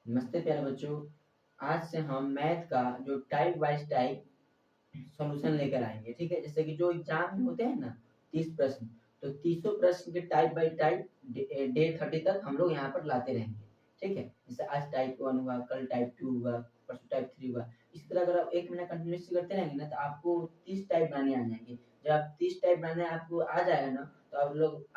नमस्ते प्यारे बच्चों। आज से हम मैथ का जो टाइप वाइज टाइप सॉल्यूशन लेकर आएंगे। ठीक है, जैसे कि जो एग्जाम में होते हैं ना 30 प्रश्न, तो 30 प्रश्न के टाइप बाय टाइप डे 30 तक हम लोग यहाँ पर लाते रहेंगे। ठीक है, जैसे आज टाइप 1 हुआ, कल टाइप 2 हुआ, परसों टाइप 3 हुआ। इसी तरह अगर आप 1 महीना कंटिन्यूसली करते रहेंगे ना तो आपको 30 टाइप बनाने आ जाएंगे। जब आप 30 टाइप बनाने आपको आ जाएगा ना तो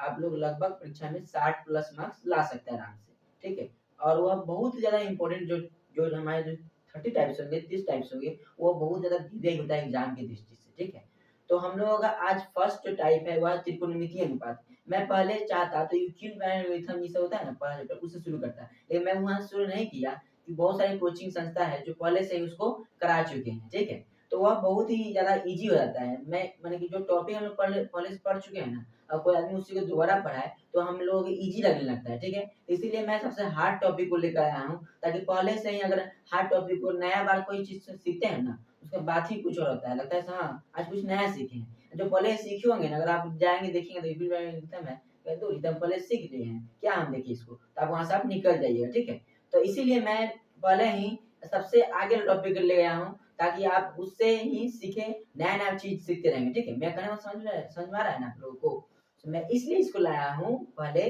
आप लोग लगभग परीक्षा में 60 प्लस मार्क्स ला सकते हैं आराम से। ठीक है, और वह बहुत ही ज्यादा इंपॉर्टेंट जो जो हमारे जो 30 टाइप्स होंगे, 30 टाइप्स होंगे, वो बहुत ज्यादा दिव्य होता है एग्जाम की दृष्टि से। ठीक है, तो हम लोगों का आज फर्स्ट जो टाइप है वह त्रिकोणमितीय अनुपात। मैं पहले चाहता तो यूक्लिड मैथमेटिक्स जिसे होता है ना पहला चैप्टर, उससे शुरू करता, लेकिन मैं वहां शुरू नहीं किया कि बहुत सारी कोचिंग संस्था है जो पहले से ही उसको करा चुके हैं। ठीक है, तो वह बहुत ही ज्यादा इजी हो जाता है। मैंने कि जो टॉपिक हम लोग पहले से पढ़ चुके हैं ना, और कोई आदमी उसी को दोबारा पढ़ाए तो हम लोग इजी लगने लगता है। ठीक है, इसीलिए मैं सबसे हार्ड टॉपिक को लेकर आया हूँ, ताकि पहले से ही अगर हार्ड टॉपिक को नया बार कोई चीज सीखते हैं ना, उसका बात ही कुछ और होता है, लगता है हाँ आज कुछ नया सीखे हैं। जो पहले सीखे होंगे ना, अगर आप जाएंगे देखेंगे तो रिदम है, तो रिदम पहले सीख लिए हैं क्या, हम देखिए इसको, तो आप वहां से आप निकल जाइएगा। ठीक है, तो इसीलिए मैं पहले ही सबसे आगे टॉपिक ले गया हूँ, ताकि आप उससे ही सीखे, नया नया चीज सीखते रहेंगे। ठीक है, मैं कहने में समझ में आ रहा है ना आप लोगों को? तो मैं इसलिए इसको लाया हूँ पहले,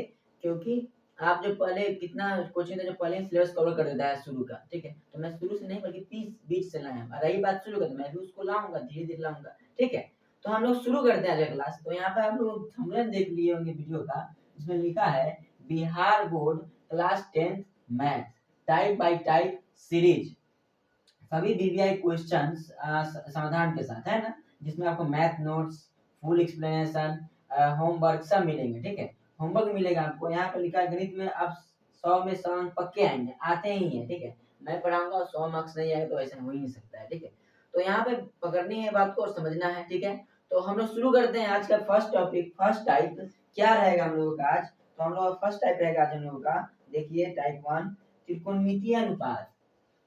क्योंकि आप जो पहले कितना कोचिंग जो पहले सिलेबस कवर कर देता है शुरू का। ठीक है, तो मैं शुरू से नहीं बल्कि बीच बीच से लाया हूँ। रही बात शुरू का, तो मैं भी उसको लाऊंगा, धीरे धीरे लाऊंगा। ठीक है, तो हम लोग शुरू करते हैं आज क्लास। तो यहाँ पे आप लोग थंबनेल देख लिए होंगे वीडियो का, जिसमें लिखा है Bihar board class 10th math type bye type series, सभी बीबीआई क्वेश्चंस समाधान के साथ, है ना, जिसमें आपको math notes, full explanation, homework सब मिलेंगे। ठीक है, होमवर्क मिलेगा आपको। यहाँ पे लिखा है गणित में आप 100 में 100 अंक पक्के आएंगे, आते ही है। ठीक है, मैं पढ़ाऊंगा 100 मार्क्स नहीं आएगा तो ऐसा हो ही नहीं सकता है। ठीक है, तो यहाँ पे पकड़नी है बात को और समझना है। ठीक है, तो हम लोग शुरू करते हैं आज का फर्स्ट टॉपिक। फर्स्ट टाइप क्या रहेगा हम लोगों का आज? तो हम लोग फर्स्ट टाइप रहेगा आज हम लोगों का, देखिए टाइप 1 त्रिकोणमितीय अनुपात।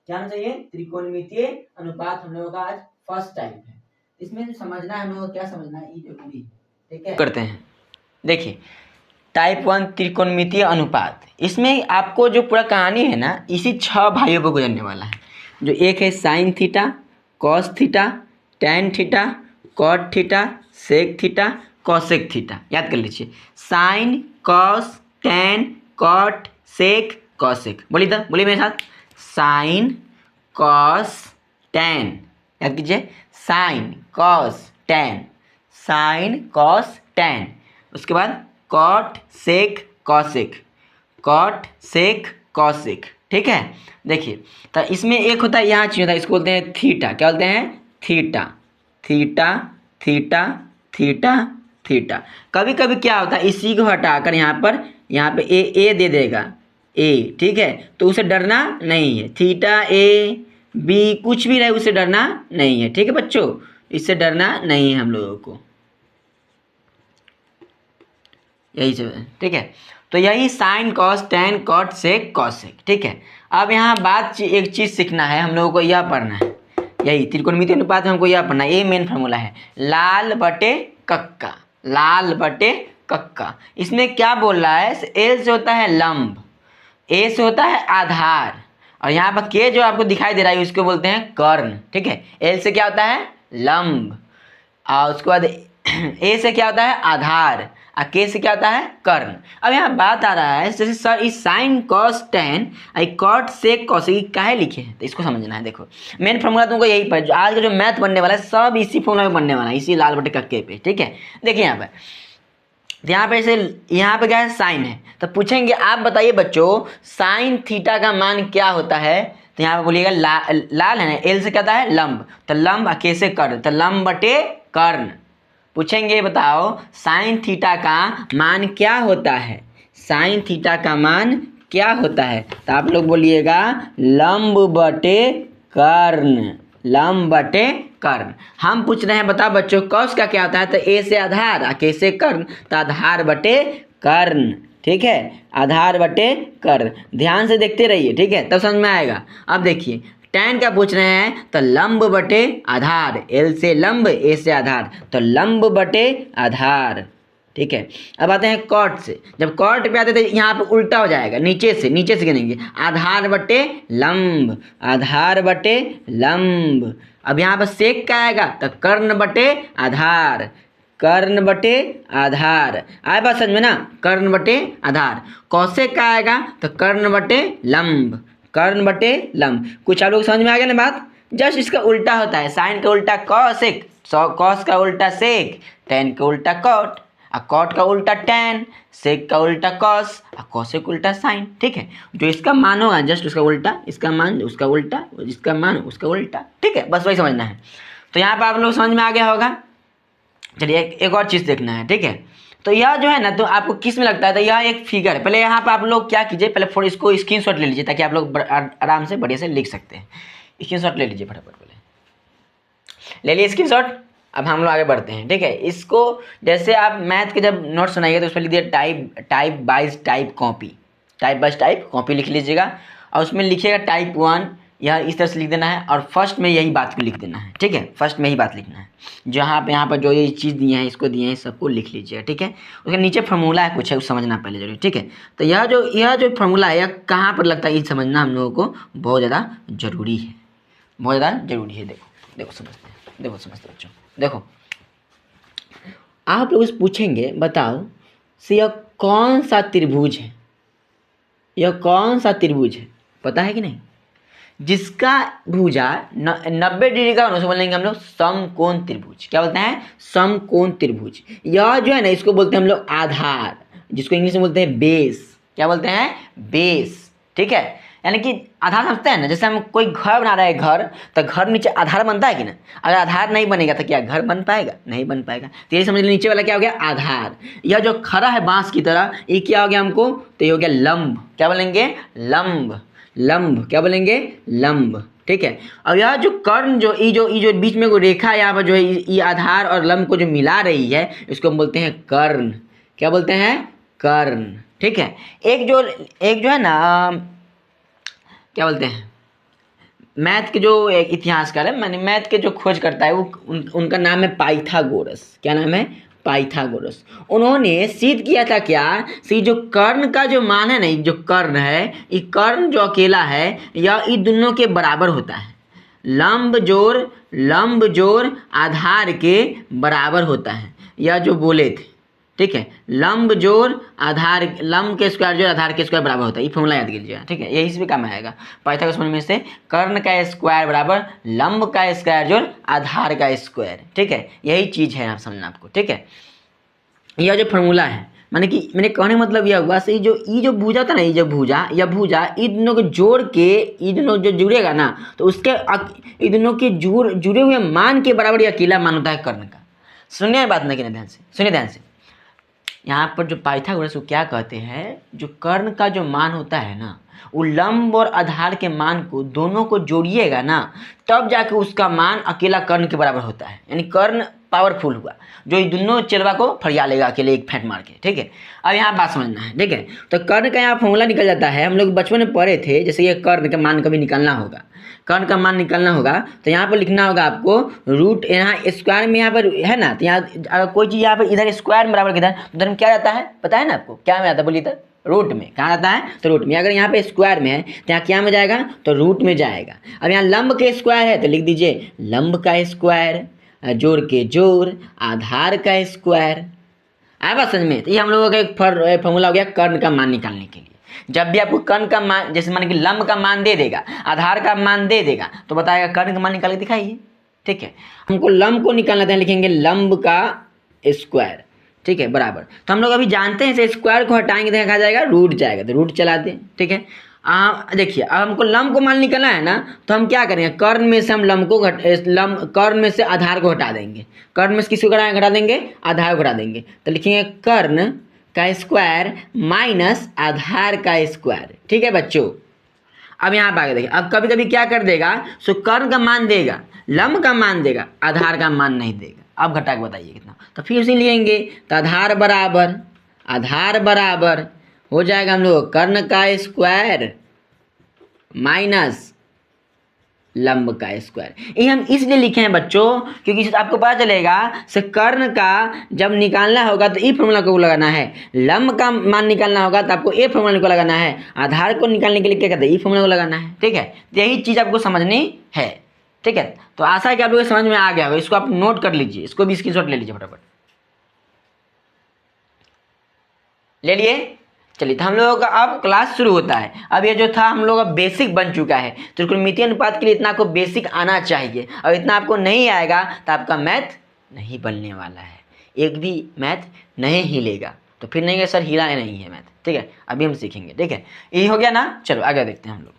क्या होना चाहिए? त्रिकोणमितीय अनुपात हम लोगों का आज फर्स्ट टाइप है। इसमें जो समझना है हम लोगों को, क्या समझना है, ये जरूरी है। ठीक है, करते हैं। देखिए टाइप 1 त्रिकोणमितीय अनुपात, इसमें आपको जो पूरा कहानी है ना, इसी 6 भाइयों पर गुजरने वाला है। जो एक है sine theta, cos theta, tan theta, cot theta, sec theta, cosec theta. याद कर लीजिए, sine, cos, tan, cot, sec, cosec. बोलिए मेरे साथ, साइन, कॉस, टैन। याद कीजिए, sine, cos, tan, sine, cos, tan. उसके बाद cot, sec, cosec, cot, sec, cosec. ठीक है, देखिए तो इसमें एक होता है, यहाँ चीज होता है, इसको बोलते हैं थीटा। क्या बोलते हैं? Theta, theta, theta, theta, theta. कभी कभी क्या होता है, इसी को हटाकर यहाँ पे ए दे देगा, ए। ठीक है, तो उसे डरना नहीं है। थीटा ए बी कुछ भी रहे, उसे डरना नहीं है। ठीक है बच्चों, इससे डरना नहीं है हम लोगों को, यही सब है। ठीक है, तो यही sign, cos, tan, cot, sec, cosec. ठीक है, अब यहाँ एक चीज़ सीखना है हम लोगों को, यह पढ़ना है, यही त्रिकोणमितीय अनुपात में हमको यह पढ़ना है। ये मेन फार्मूला है, लाल बटे कक्का, लाल बटे कक्का। इसमें क्या बोल रहा है? एल से होता है लंब, ए से होता है आधार, और यहाँ पर के जो आपको दिखाई दे रहा है उसको बोलते हैं कर्ण। ठीक है, एल से क्या होता है? लंब, और उसके बाद ए से क्या होता है? आधार, और के से क्या होता है? कर्ण। अब यहाँ बात आ रहा है, जैसे सर इस sign, cos, tan, cot, sec, cosec काहे लिखे हैं, तो इसको समझना है। देखो मेन फॉर्मूला तुमको यही पर, आज का जो मैथ बनने वाला है सब इसी फॉर्मूला में बनने वाला है, इसी लाल बटे कक्के पे। ठीक है, देखिए यहाँ पे ऐसे, यहाँ पे क्या है? साइन है। तो पूछेंगे आप बताइए बच्चों, साइन थीटा का मान क्या होता है? तो यहाँ पे बोलिएगा लाल है ना, एल से क्या होता है? लंब, तो लंब, कैसे कर्ण, तो लंब बटे कर्ण। पूछेंगे बताओ साइन थीटा का मान क्या होता है? साइन थीटा का मान क्या होता है? तो आप लोग बोलिएगा लंब बटे कर्ण, लंब बटे कर्ण। हम पूछ रहे हैं बताओ बच्चों कॉस का क्या होता है? तो ए से आधार, आ के से कर्ण, तो आधार बटे कर्ण। ठीक है, आधार बटे कर्ण। ध्यान से देखते रहिए, ठीक है, तब समझ में आएगा। अब देखिए टैन का पूछ रहे हैं, तो लंब बटे आधार, एल से लंब, ए से आधार, तो लंब बटे आधार, ठीक है। अब आते हैं कॉट से। जब कॉट पे आते थे यहाँ पे उल्टा हो जाएगा, नीचे से गिनेंगे, आधार बटे लंब, आधार बटे लंब। अब यहाँ पर सेक का आएगा तो कर्ण बटे आधार, कर्ण बटे आधार। आए बात समझ में ना, कर्ण बटे आधार। कौशिक का आएगा तो कर्ण बटे लंब, कर्ण बटे लंब। कुछ आप लोग समझ में आ गया ना बात। जस्ट इसका उल्टा होता है, साइन का उल्टा कौशिक, कॉस का उल्टा सेक, टेन का उल्टा कॉट, कॉट का उल्टा टेन, सेक का उल्टा कॉस, कॉसेक उल्टा साइन। ठीक है, जो इसका मान होगा जस्ट उसका उल्टा, इसका मान उसका उल्टा, इसका मान उसका उल्टा। ठीक है, बस वही समझना है। तो यहाँ पर आप लोग समझ में आ गया होगा। चलिए एक और चीज़ देखना है। ठीक है, तो यह जो है ना, तो आपको किस में लगता है, तो यह एक फिगर है। पहले यहाँ पर आप लोग क्या कीजिए, पहले फोटो इसको स्क्रीनशॉट ले लीजिए ताकि आप लोग आराम से बढ़िया से लिख सकते हैं। स्क्रीनशॉट ले लीजिए फटाफट, पहले ले लिए स्क्रीनशॉट। अब हम लोग आगे बढ़ते हैं। ठीक है, इसको जैसे आप मैथ के जब नोट्स बनाइए तो उस पर लिख दिए टाइप बाइज टाइप कॉपी, टाइप बाइज टाइप कॉपी लिख लीजिएगा, और उसमें लिखिएगा टाइप 1, यह इस तरह से लिख देना है, और फर्स्ट में यही बात को लिख देना है। ठीक है, फर्स्ट में ही बात लिखना है, जहाँ पे यहाँ पर जो ये चीज़ दिए हैं इसको दिए हैं, सबको लिख लीजिएगा। ठीक है, उसके नीचे फार्मूला है कुछ है, उस समझना पहले जरूर। ठीक है, तो यह जो फार्मूला है यह कहाँ पर लगता है, ये समझना हम लोगों को बहुत ज़्यादा जरूरी है, बहुत ज़्यादा जरूरी है। देखो समझते हैं, देखो समझते बच्चों। देखो आप लोग से पूछेंगे, बताओ से यह कौन सा त्रिभुज है, यह कौन सा त्रिभुज है, पता है कि नहीं, जिसका भुजा 90 डिग्री का, उसे बोलेंगे हम लोग समकोण त्रिभुज। क्या बोलते हैं, समकोण त्रिभुज। यह जो है ना, इसको बोलते हैं हम लोग आधार, जिसको इंग्लिश में बोलते हैं बेस। क्या बोलते हैं, बेस। ठीक है, यानी कि आधार समझते हैं ना, जैसे हम कोई घर बना रहे हैं, घर, तो घर नीचे आधार बनता है कि ना, अगर आधार नहीं बनेगा तो क्या घर बन पाएगा, नहीं बन पाएगा। तो यही समझ लीजिए, नीचे वाला क्या हो गया, आधार। यह जो खड़ा है बांस की तरह, ये क्या हो गया हमको, तो ये हो गया लंब। क्या बोलेंगे, लंब, लंब। क्या बोलेंगे, लंब। ठीक है, और यह जो कर्ण जो ये जो बीच में कोई रेखा यहाँ पर जो है, ये आधार और लंब को जो मिला रही है, इसको हम बोलते हैं कर्ण। क्या बोलते हैं, कर्ण। ठीक है, एक जो है ना, क्या बोलते हैं, मैथ के जो एक इतिहासकार है, मैंने मैथ के जो खोज करता है वो उनका नाम है पाइथागोरस। क्या नाम है, पाइथागोरस। उन्होंने सिद्ध किया था क्या, सी जो कर्ण का जो मान है ना, जो कर्ण है, ये कर्ण जो अकेला है यह इन दोनों के बराबर होता है। लंब जोड़ आधार के बराबर होता है, यह जो बोले थे। ठीक है, लंब जोड़ आधार, लंब के स्क्वायर जोड़ आधार के स्क्वायर बराबर होता है, ये फॉर्मूला याद कीजिएगा। ठीक है, यही इस भी काम आएगा। पाइथागोरस में से कर्ण का स्क्वायर बराबर लंब का स्क्वायर जोड़ आधार का स्क्वायर। ठीक है, यही चीज़ है, आप समझना आपको। ठीक है, यह जो फॉर्मूला है, माने कि मैंने कहने मतलब यह हुआ, सही जो ये जो भुजा था ना, ये जो भुजा, यह भुजा इन दोनों को जोड़ के, ये दोनों जो जुड़ेगा ना, तो उसके इन दोनों के जुड़े हुए मान के बराबर यह अकेला मान होता है कर्ण का। सुनिए बात ना, ध्यान से सुनिए, ध्यान से। यहाँ पर जो पाइथागोरस को क्या कहते हैं, जो कर्ण का जो मान होता है ना, वो लंब और आधार के मान को दोनों को जोड़िएगा ना, तब जाके उसका मान अकेला कर्ण के बराबर होता है। यानी कर्ण पावरफुल हुआ, जो ये दोनों चेलवा को फरिया लेगा अकेले एक फेंट मार के। ठीक है, अब यहाँ बात समझना है। ठीक है, तो कर्ण का यहाँ फॉर्मूला निकल जाता है, हम लोग बचपन में पढ़े थे, जैसे ये कर्ण का मान कभी निकालना होगा, कर्ण का मान निकालना होगा, तो यहाँ पर लिखना होगा आपको रूट, यहाँ स्क्वायर में यहाँ पर है ना, तो यहाँ अगर कोई चीज़ यहाँ पर इधर स्क्वायर में बराबर किधर, तो इधर में क्या रहता है, पता है ना आपको, क्या में आता है, बोलिए इधर रूट में। कहाँ आता है, तो रूट में। अगर यहाँ पे स्क्वायर में है तो यहाँ क्या में जाएगा, तो रूट में जाएगा। अब यहाँ लंब के स्क्वायर है तो लिख दीजिए लंब का स्क्वायर, जोड़ के जोड़ आधार का स्क्वायर। आया बात समझ में। तो ये हम लोगों का एक फॉर्मूला हो गया कर्ण का मान निकालने के लिए। जब भी आपको कर्ण का मान, जैसे मान कि लंब का मान दे देगा, आधार का मान दे देगा, तो बताएगा कर्ण का मान निकाल के दिखाइए। ठीक है, हमको लंब को निकालना था, लिखेंगे लंब का स्क्वायर। ठीक है, बराबर। तो हम लोग अभी जानते हैं, स्क्वायर को हटाएंगे तो कहा जाएगा रूट जाएगा, तो रूट चला दें। ठीक है, देखिए अब हमको लंब को मान निकालना है ना, तो हम क्या करेंगे, कर्ण में से हम कर्ण में से आधार को हटा देंगे। कर्ण में से किसको घटा देंगे, आधार को घटा देंगे, तो लिखेंगे कर्ण का स्क्वायर माइनस आधार का स्क्वायर। ठीक है बच्चों, अब यहाँ पर आगे देखिए, अब कभी कभी क्या कर देगा, सो कर्ण का मान देगा, लंब का मान देगा, आधार का मान नहीं देगा। अब घटा के बताइए कितना, तो फिर से लेंगे, तो आधार बराबर हो जाएगा हम लोग कर्ण का स्क्वायर माइनस लंब का स्क्वायर। ये हम इसलिए लिखे हैं बच्चों क्योंकि इससे आपको पता चलेगा से कर्ण का जब निकालना होगा तो ई फॉर्मूला को लगाना है, लंब का मान निकालना होगा तो आपको ए फॉर्मूला को लगाना है, आधार को निकालने के लिए क्या कहते हैं ई फॉर्मूला को लगाना है। ठीक है, यही चीज़ आपको समझनी है। ठीक है, तो आशा है कि आप लोग समझ में आ गया होगा। इसको आप नोट कर लीजिए, इसको भी स्क्रीनशॉट ले लीजिए फटाफट। ले लिए? चलिए, तो हम लोगों का अब क्लास शुरू होता है। अब ये जो था हम लोगों का बेसिक बन चुका है, तो त्रिकोणमितीय अनुपात के लिए इतना आपको बेसिक आना चाहिए। और इतना आपको नहीं आएगा तो आपका मैथ नहीं बनने वाला है, एक भी मैथ नहीं हिलेगा। तो फिर नहीं सर हिला नहीं है मैथ। ठीक है, अभी हम सीखेंगे। ठीक है, ये हो गया ना। चलो आगे देखते हैं हम लोग।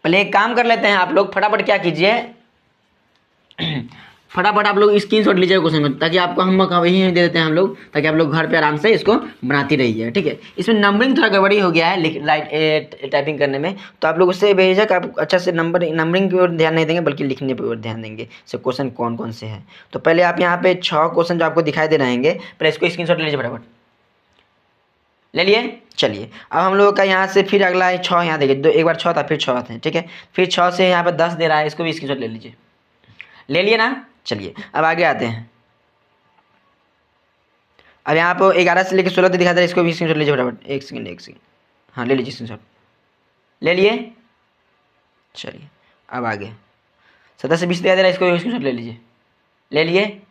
पहले एक काम कर लेते हैं, आप लोग फटाफट क्या कीजिए फटाफट आप लोग स्क्रीनशॉट लीजिए क्वेश्चन को, ताकि आपको हम वही दे देते हैं हम लोग, ताकि आप लोग घर पे आराम से इसको बनाती रहिए। ठीक है, इसमें नंबरिंग थोड़ा गड़बड़ी हो गया है लाइट टाइपिंग करने में, तो आप लोग उससे बेझिझक आप अच्छा से नंबरिंग की ओर ध्यान नहीं देंगे बल्कि लिखने पर ओर ध्यान देंगे से क्वेश्चन कौन कौन से हैं। तो पहले आप यहाँ पे 6 क्वेश्चन जो आपको दिखाई दे रहेंगे, पहले इसको स्क्रीनशॉट ले लीजिए फटाफट। ले लिए? चलिए, अब हम लोगों का यहाँ से फिर अगला है 6। यहाँ देखिए, एक बार 6 था, फिर 6 थे। ठीक है, फिर 6 से यहाँ पर 10 दे रहा है, इसको भी स्क्रीनशॉट ले लीजिए। ले लिए ना? चलिए, अब आगे आते हैं। अब यहाँ पर 11 से लेकर 16 तक दिखाता है, इसको भी स्क्रीनशॉट लीजिए फटाफट। एक सेकंड। हाँ, ले लीजिए स्क्रीनशॉट। ले लिए? चलिए, अब आगे 17 से 20 दिखा दे रहा है, इसको भी स्क्रीनशॉट ले लीजिए। ले लिए?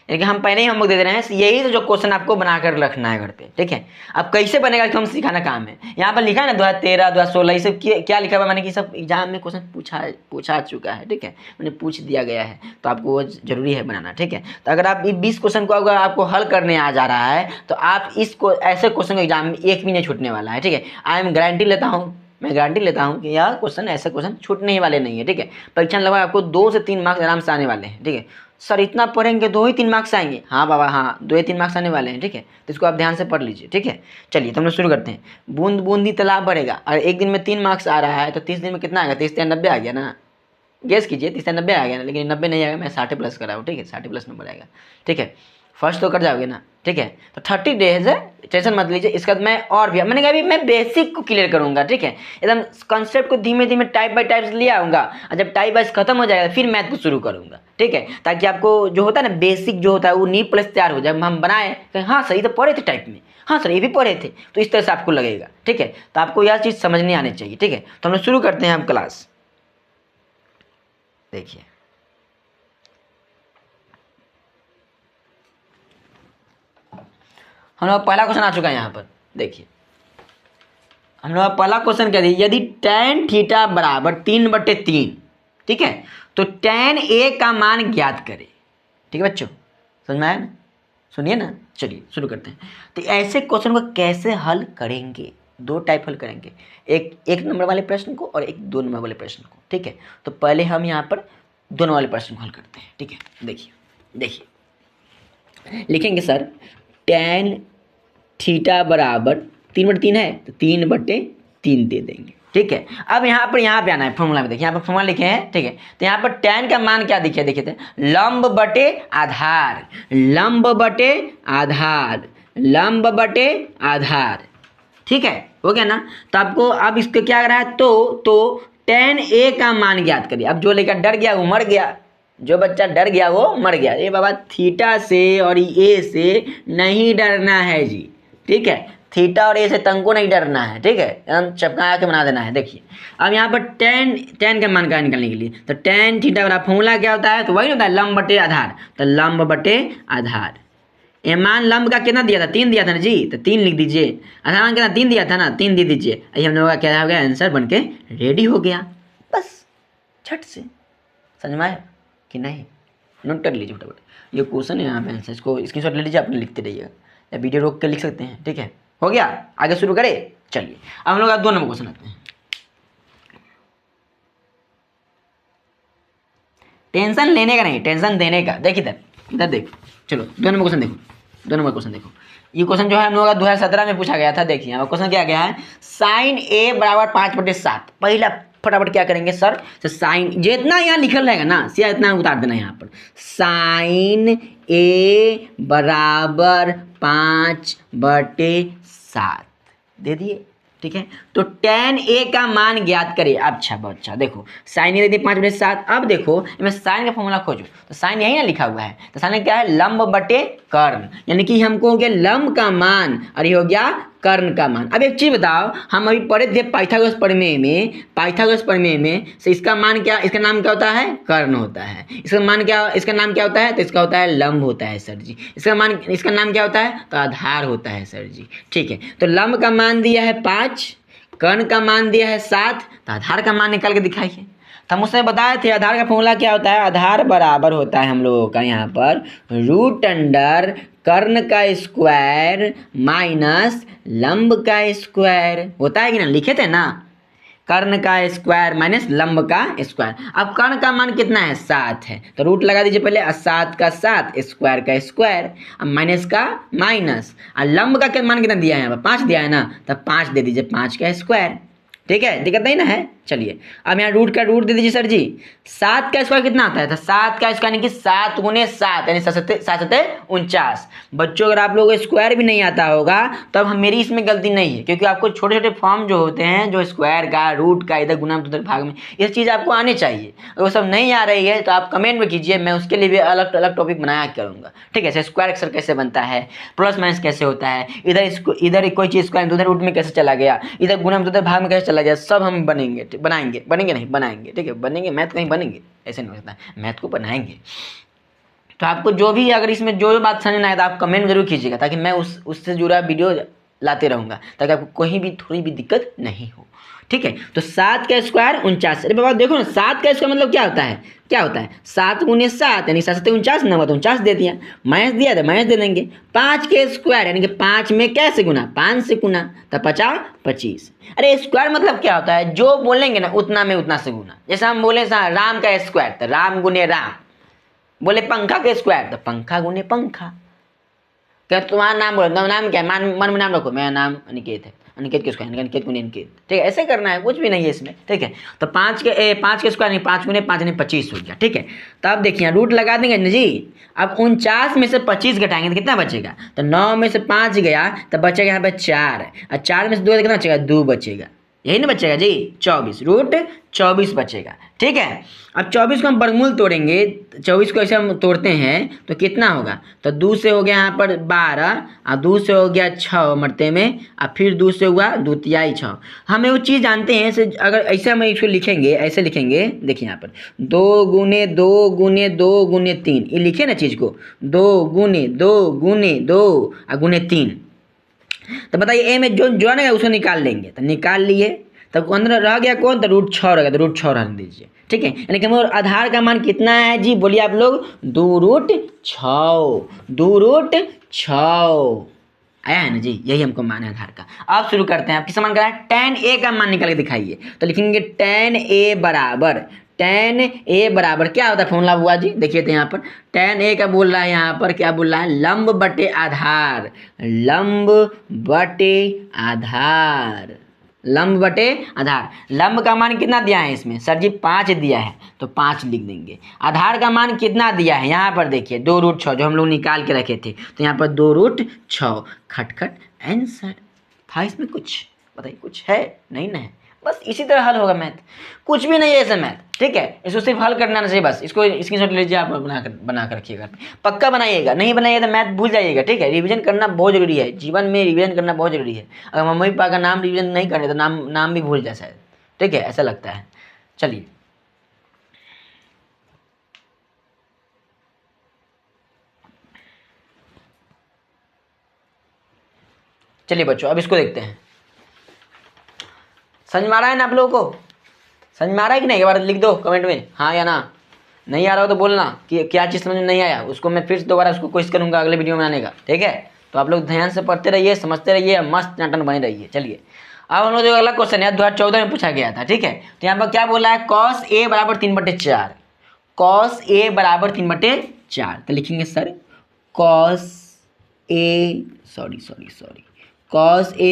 यानी कि हम पहले ही होमवर्क दे रहे हैं, यही तो जो क्वेश्चन आपको बनाकर रखना है घर पे। ठीक है, अब कैसे बनेगा इसको हम सिखाना काम है। यहाँ पर लिखा है ना 2013 2016 ये सब क्या लिखा हुआ, मैंने कि सब एग्जाम में क्वेश्चन पूछा चुका है। ठीक है, मैंने पूछ दिया गया है, तो आपको वो जरूरी है बनाना। ठीक है, तो अगर आप 20 क्वेश्चन को अगर आपको हल करने आ जा रहा है तो आप इसको ऐसे क्वेश्चन को एग्जाम में एक भी नहीं छूटने वाला है। ठीक है, मैं गारंटी लेता हूँ कि यह क्वेश्चन ऐसे क्वेश्चन छूटने ही वाले नहीं है। ठीक है, परीक्षा लगभग आपको 2 से 3 मार्क्स आराम से आने वाले हैं। ठीक है, सर इतना पढ़ेंगे 2 ही 3 मार्क्स आएंगे? हाँ बाबा, हाँ 2 ही 3 मार्क्स आने वाले हैं। ठीक है, तो इसको आप ध्यान से पढ़ लीजिए। ठीक है, चलिए तो हम लोग शुरू करते हैं। बूंद बूंदी तालाब बढ़ेगा, और एक दिन में 3 मार्क्स आ रहा है तो 30 दिन में कितना आएगा? 30 90 आ गया ना? गेस कीजिए, 30 90 आ गया ना? लेकिन 90 नहीं आएगा, मैं 60 प्लस कर रहा हूँ। ठीक है, 60 प्लस नंबर आएगा। ठीक है, फर्स्ट तो कर जाओगे ना? ठीक है, तो 30 डेज है, टेंशन मत लीजिए। इसका मैं और भी मैंने कहा अभी मैं बेसिक को क्लियर करूंगा। ठीक है, एकदम कॉन्सेप्ट को धीमे धीमे टाइप बाय टाइप ले आऊंगा, और जब टाइप वाइज खत्म हो जाएगा फिर मैथ को शुरू करूंगा। ठीक है, ताकि आपको जो होता है ना बेसिक जो होता है वो नींव प्लस तैयार हो जाए। हम बनाए तो हाँ सही तो पढ़े थे टाइप में, हाँ सर ये भी पढ़े थे, तो इस तरह से आपको लगेगा। ठीक है, तो आपको यह चीज़ समझनी आनी चाहिए। ठीक है, तो हम लोग शुरू करते हैं अब क्लास। देखिए, हम लोग पहला क्वेश्चन आ चुका है यहाँ पर। देखिए, हम लोग पहला क्वेश्चन क्या दिया, यदि tan थीटा बराबर 3/3, ठीक है, तो tan a का मान ज्ञात करें। ठीक है बच्चों, समझ में आया ना? सुनिए ना, चलिए शुरू करते हैं। तो ऐसे क्वेश्चन को कैसे हल करेंगे? 2 टाइप हल करेंगे, एक नंबर वाले प्रश्न को और एक 2 नंबर वाले प्रश्न को। ठीक है, तो पहले हम यहाँ पर 2 नंबर वाले प्रश्न को हल करते हैं। ठीक है, देखिए लिखेंगे सर tan थीटा बराबर 3/3 है तो 3/3 दे देंगे। ठीक है, अब यहाँ पे आना है फॉर्मूला में। देखिए यहाँ पर फॉर्मूला लिखे हैं। ठीक है, तो यहाँ पर tan का मान क्या देखिए थे, लंब बटे आधार। ठीक है, हो गया ना? तो आपको अब इसको क्या कर रहा है, तो tan a का मान ज्ञात करिए। अब जो लड़का डर गया वो मर गया, जो बच्चा डर गया वो मर गया। ये बाबा थीटा से और ए से नहीं डरना है जी। ठीक है, थीटा और ए से तंको नहीं डरना है। ठीक है, एकदम चपका के बना देना है। देखिए, अब यहाँ पर tan का मान का निकालने के लिए तो tan थीटा वाला फॉर्मूला क्या होता है, तो वही होता है लंब बटे आधार। तो लंब बटे आधार, ये मान लंब का कितना दिया था, 3 दिया था ना जी, तो 3 लिख दीजिए। आधार कितना 3 दिया था ना, 3 दे दीजिए। हम लोगों का क्या हो गया, आंसर बन के रेडी हो गया। बस झट से, समझ में आया कि नहीं? नोट कर लीजिए फटाफट, ये क्वेश्चन है यहाँ पे आंसर, इसको स्क्रीनशॉट ले लीजिए, अपने लिखते रहिएगा या वीडियो रोक के लिख सकते हैं। ठीक है, हो गया? आगे शुरू करें। चलिए, अब हम लोग 2 नंबर क्वेश्चन आते हैं। टेंशन लेने का नहीं, टेंशन देने का। देखिए इधर देखो, चलो 2 नंबर क्वेश्चन देखो। 2 नंबर क्वेश्चन देखो, ये क्वेश्चन जो है हम लोग का 2017 में पूछा गया था। देखिए यहाँ क्वेश्चन क्या गया है, sin a बराबर 5/7। पहला फटाफट क्या करेंगे सर, तो साइन जितना यहाँ लिखल रहेगा ना सिया इतना उतार देना है यहाँ पर। sin a बराबर 5/7 दे दिए। ठीक है। तो tan A का मान ज्ञात करिए। अच्छा बहुत अच्छा, देखो साइन ये दे 5/7। अब देखो मैं साइन का फॉर्मूला खोजो, तो साइन यही ना लिखा हुआ है, तो साइन क्या है, लंब बटे कर्ण, यानी कि हमको हो गया लंब का मान और ये हो गया कर्ण का मान। अब एक चीज बताओ, हम अभी पढ़े थे पाइथागोरस प्रमेय में से इसका मान क्या, इसका नाम क्या होता है, कर्ण होता है। इसका मान क्या, इसका नाम क्या होता है, तो इसका होता है लंब होता है सर जी। इसका नाम क्या होता है, तो आधार होता है सर जी। ठीक है, तो लंब का मान दिया है 5, कर्ण का मान दिया है 7, तो आधार का मान निकाल के दिखाइए। तो हम उसमें बताए थे आधार का फॉर्मूला क्या होता है, आधार बराबर होता है हम लोगों का यहाँ पर रूट अंडर कर्ण का स्क्वायर माइनस लंब का स्क्वायर होता है कि ना, लिखे थे ना, कर्ण का स्क्वायर माइनस लंब का स्क्वायर। अब कर्ण का मान कितना है, 7 है, तो रूट लगा दीजिए पहले, 7 का 7, स्क्वायर का स्क्वायर, अब माइनस का माइनस, और लंब का मान कितना दिया है यहाँ पर, 5 दिया है ना, तब 5 दे दीजिए, 5 का स्क्वायर। ठीक है, दिक्कत नहीं ना है। चलिए अब यहाँ रूट का रूट दे दीजिए सर जी। 7 का स्क्वायर कितना आता है, तो 7 का स्क्वायर यानी कि 7 गुने 7 यानी 7 49। बच्चों अगर आप लोगों को स्क्वायर भी नहीं आता होगा तब हम मेरी इसमें गलती नहीं है, क्योंकि आपको छोटे छोटे फॉर्म जो होते हैं, जो स्क्वायर का, रूट का, इधर गुना उधर भाग में, ये चीज़ आपको आने चाहिए। अगर वो सब नहीं आ रही है तो आप कमेंट में कीजिए, मैं उसके लिए भी अलग अलग टॉपिक बनाया करूँगा। ठीक है, जैसे स्क्वायर अक्सर कैसे बनता है, प्लस माइनस कैसे होता है, इधर कोई चीज़ स्क्वायर उधर रूट में कैसे चला गया, इधर गुना उधर भाग में कैसे चला गया, सब हम बनाएंगे नहीं बनाएंगे। ठीक है, बनेंगे, मैथ कहीं बनेंगे, ऐसे नहीं हो सकता, मैथ को बनाएंगे। तो आपको जो भी अगर इसमें जो बात समझ में आए तो आप कमेंट जरूर कीजिएगा, ताकि मैं उससे जुड़ा वीडियो लाते रहूँगा, ताकि आपको कहीं भी थोड़ी भी दिक्कत नहीं हो। ठीक है, तो 7 का स्क्वायर 49। अरे बाबा देखो ना, 7 का स्क्वायर मतलब क्या होता है, 7 गुने 7 यानी 7 49 ना, 49 दे दिया, माइनस दिया था माइनस दे देंगे। 5 के स्क्वायर यानी कि 5 में कैसे गुना, 5 से गुना, तब 50 25। अरे स्क्वायर मतलब क्या होता है, जो बोलेंगे ना उतना में उतना से गुना। जैसे हम बोले राम का स्क्वायर तो राम गुने राम, बोले पंखा के स्क्वायर तो पंखा गुने पंखा। क्या तुम्हारा नाम बोलो, नाम क्या है, मन में नाम रखो, मेरा नाम अनिकेत है, अनिकेत के स्क्वायर अनिकेत गुने अनिकेत। ठीक है, ऐसे करना है, कुछ भी नहीं है इसमें। ठीक है, तो 5 के स्क्वायर नहीं, 5 गुने 5 यानी 25 हो गया। ठीक है, तो अब देखिए रूट लगा देंगे ना जी। अब 49 में से 25 घटाएंगे तो कितना बचेगा, तो 9 में से 5 गया तो बचेगा यहाँ पे 4, और 4 में से 2 कितना बचेगा, 2 बचेगा, यही ना बचेगा जी, 24 रूट 24 बचेगा। ठीक है, अब 24 को हम वर्गमूल तोड़ेंगे, 24 को ऐसे हम तोड़ते हैं तो कितना होगा, तो 2 से हो गया यहाँ पर 12, और 2 से हो गया 6 मरते में, और फिर 2 से हुआ 2 तिहाई 6। हमें वो चीज़ जानते हैं, ऐसे अगर ऐसे हम इसको लिखेंगे, ऐसे लिखेंगे, देखिए यहाँ पर 2 गुने 2 गुने 2 गुने 3, ये लिखे ना चीज़ को, 2 गुने 2 गुने 2 और गुने 3। तो बताइए ए में जो आने उसको निकाल लेंगे, तो निकाल लिए, तब अंदर रह गया कौन, तो रूट 6 रह गया, तो रूट 6 रहने दीजिए। ठीक है, यानी कि हमारे आधार का मान कितना है जी, बोलिए आप लोग, 2 रूट 6, 2 रूट 6 आया है ना जी, यही हमको मान है आधार का। अब शुरू करते हैं, आप किस मान का है, tan A का मान निकाल के दिखाइए। तो लिखेंगे tan A बराबर क्या होता है फॉर्मूला हुआ जी, देखिए तो यहाँ पर tan A का बोल रहा है, यहाँ पर क्या बोल रहा है, लंब बटे आधार, लंब बटे आधार, लंब बटे आधार। लंब का मान कितना दिया है इसमें, सर जी 5 दिया है, तो 5 लिख देंगे। आधार का मान कितना दिया है, यहाँ पर देखिए 2 रूट 6 जो हम लोग निकाल के रखे थे, तो यहाँ पर 2 रूट 6, खटखट आंसर था। इसमें कुछ बताइए, कुछ है नहीं ना है, बस इसी तरह हल होगा मैथ, कुछ भी नहीं है ऐसे मैथ। ठीक है, इसको सिर्फ हल करना नहीं, बस इसको स्क्रीनशॉट लीजिए, आप बना कर रखिएगा, पक्का बनाइएगा, नहीं बनाइएगा तो मैथ भूल जाइएगा। ठीक है, रिवीजन करना बहुत जरूरी है, जीवन में रिवीजन करना बहुत जरूरी है। अगर मम्मी पापा का नाम रिवीजन नहीं करने तो नाम भी भूल जाए शायद। ठीक है, ऐसा लगता है। चलिए चलिए बच्चों, अब इसको देखते हैं, समझ में आ रहा है ना आप लोगों को, समझ में आ रहा है कि नहीं, एक बार लिख दो कमेंट में हाँ या ना। नहीं आ रहा हो तो बोलना कि क्या चीज़ समझ में नहीं आया, उसको मैं फिर से दोबारा उसको कोशिश करूंगा अगले वीडियो में आने का। ठीक है, तो आप लोग ध्यान से पढ़ते रहिए, समझते रहिए, मस्त नाटन बने रहिए। चलिए अब हम लोग जो अगला क्वेश्चन है 2014 में पूछा गया था। ठीक है, तो यहाँ पर क्या बोला है, cos A बराबर 3/4, cos A बराबर 3/4। तो लिखेंगे सर cos A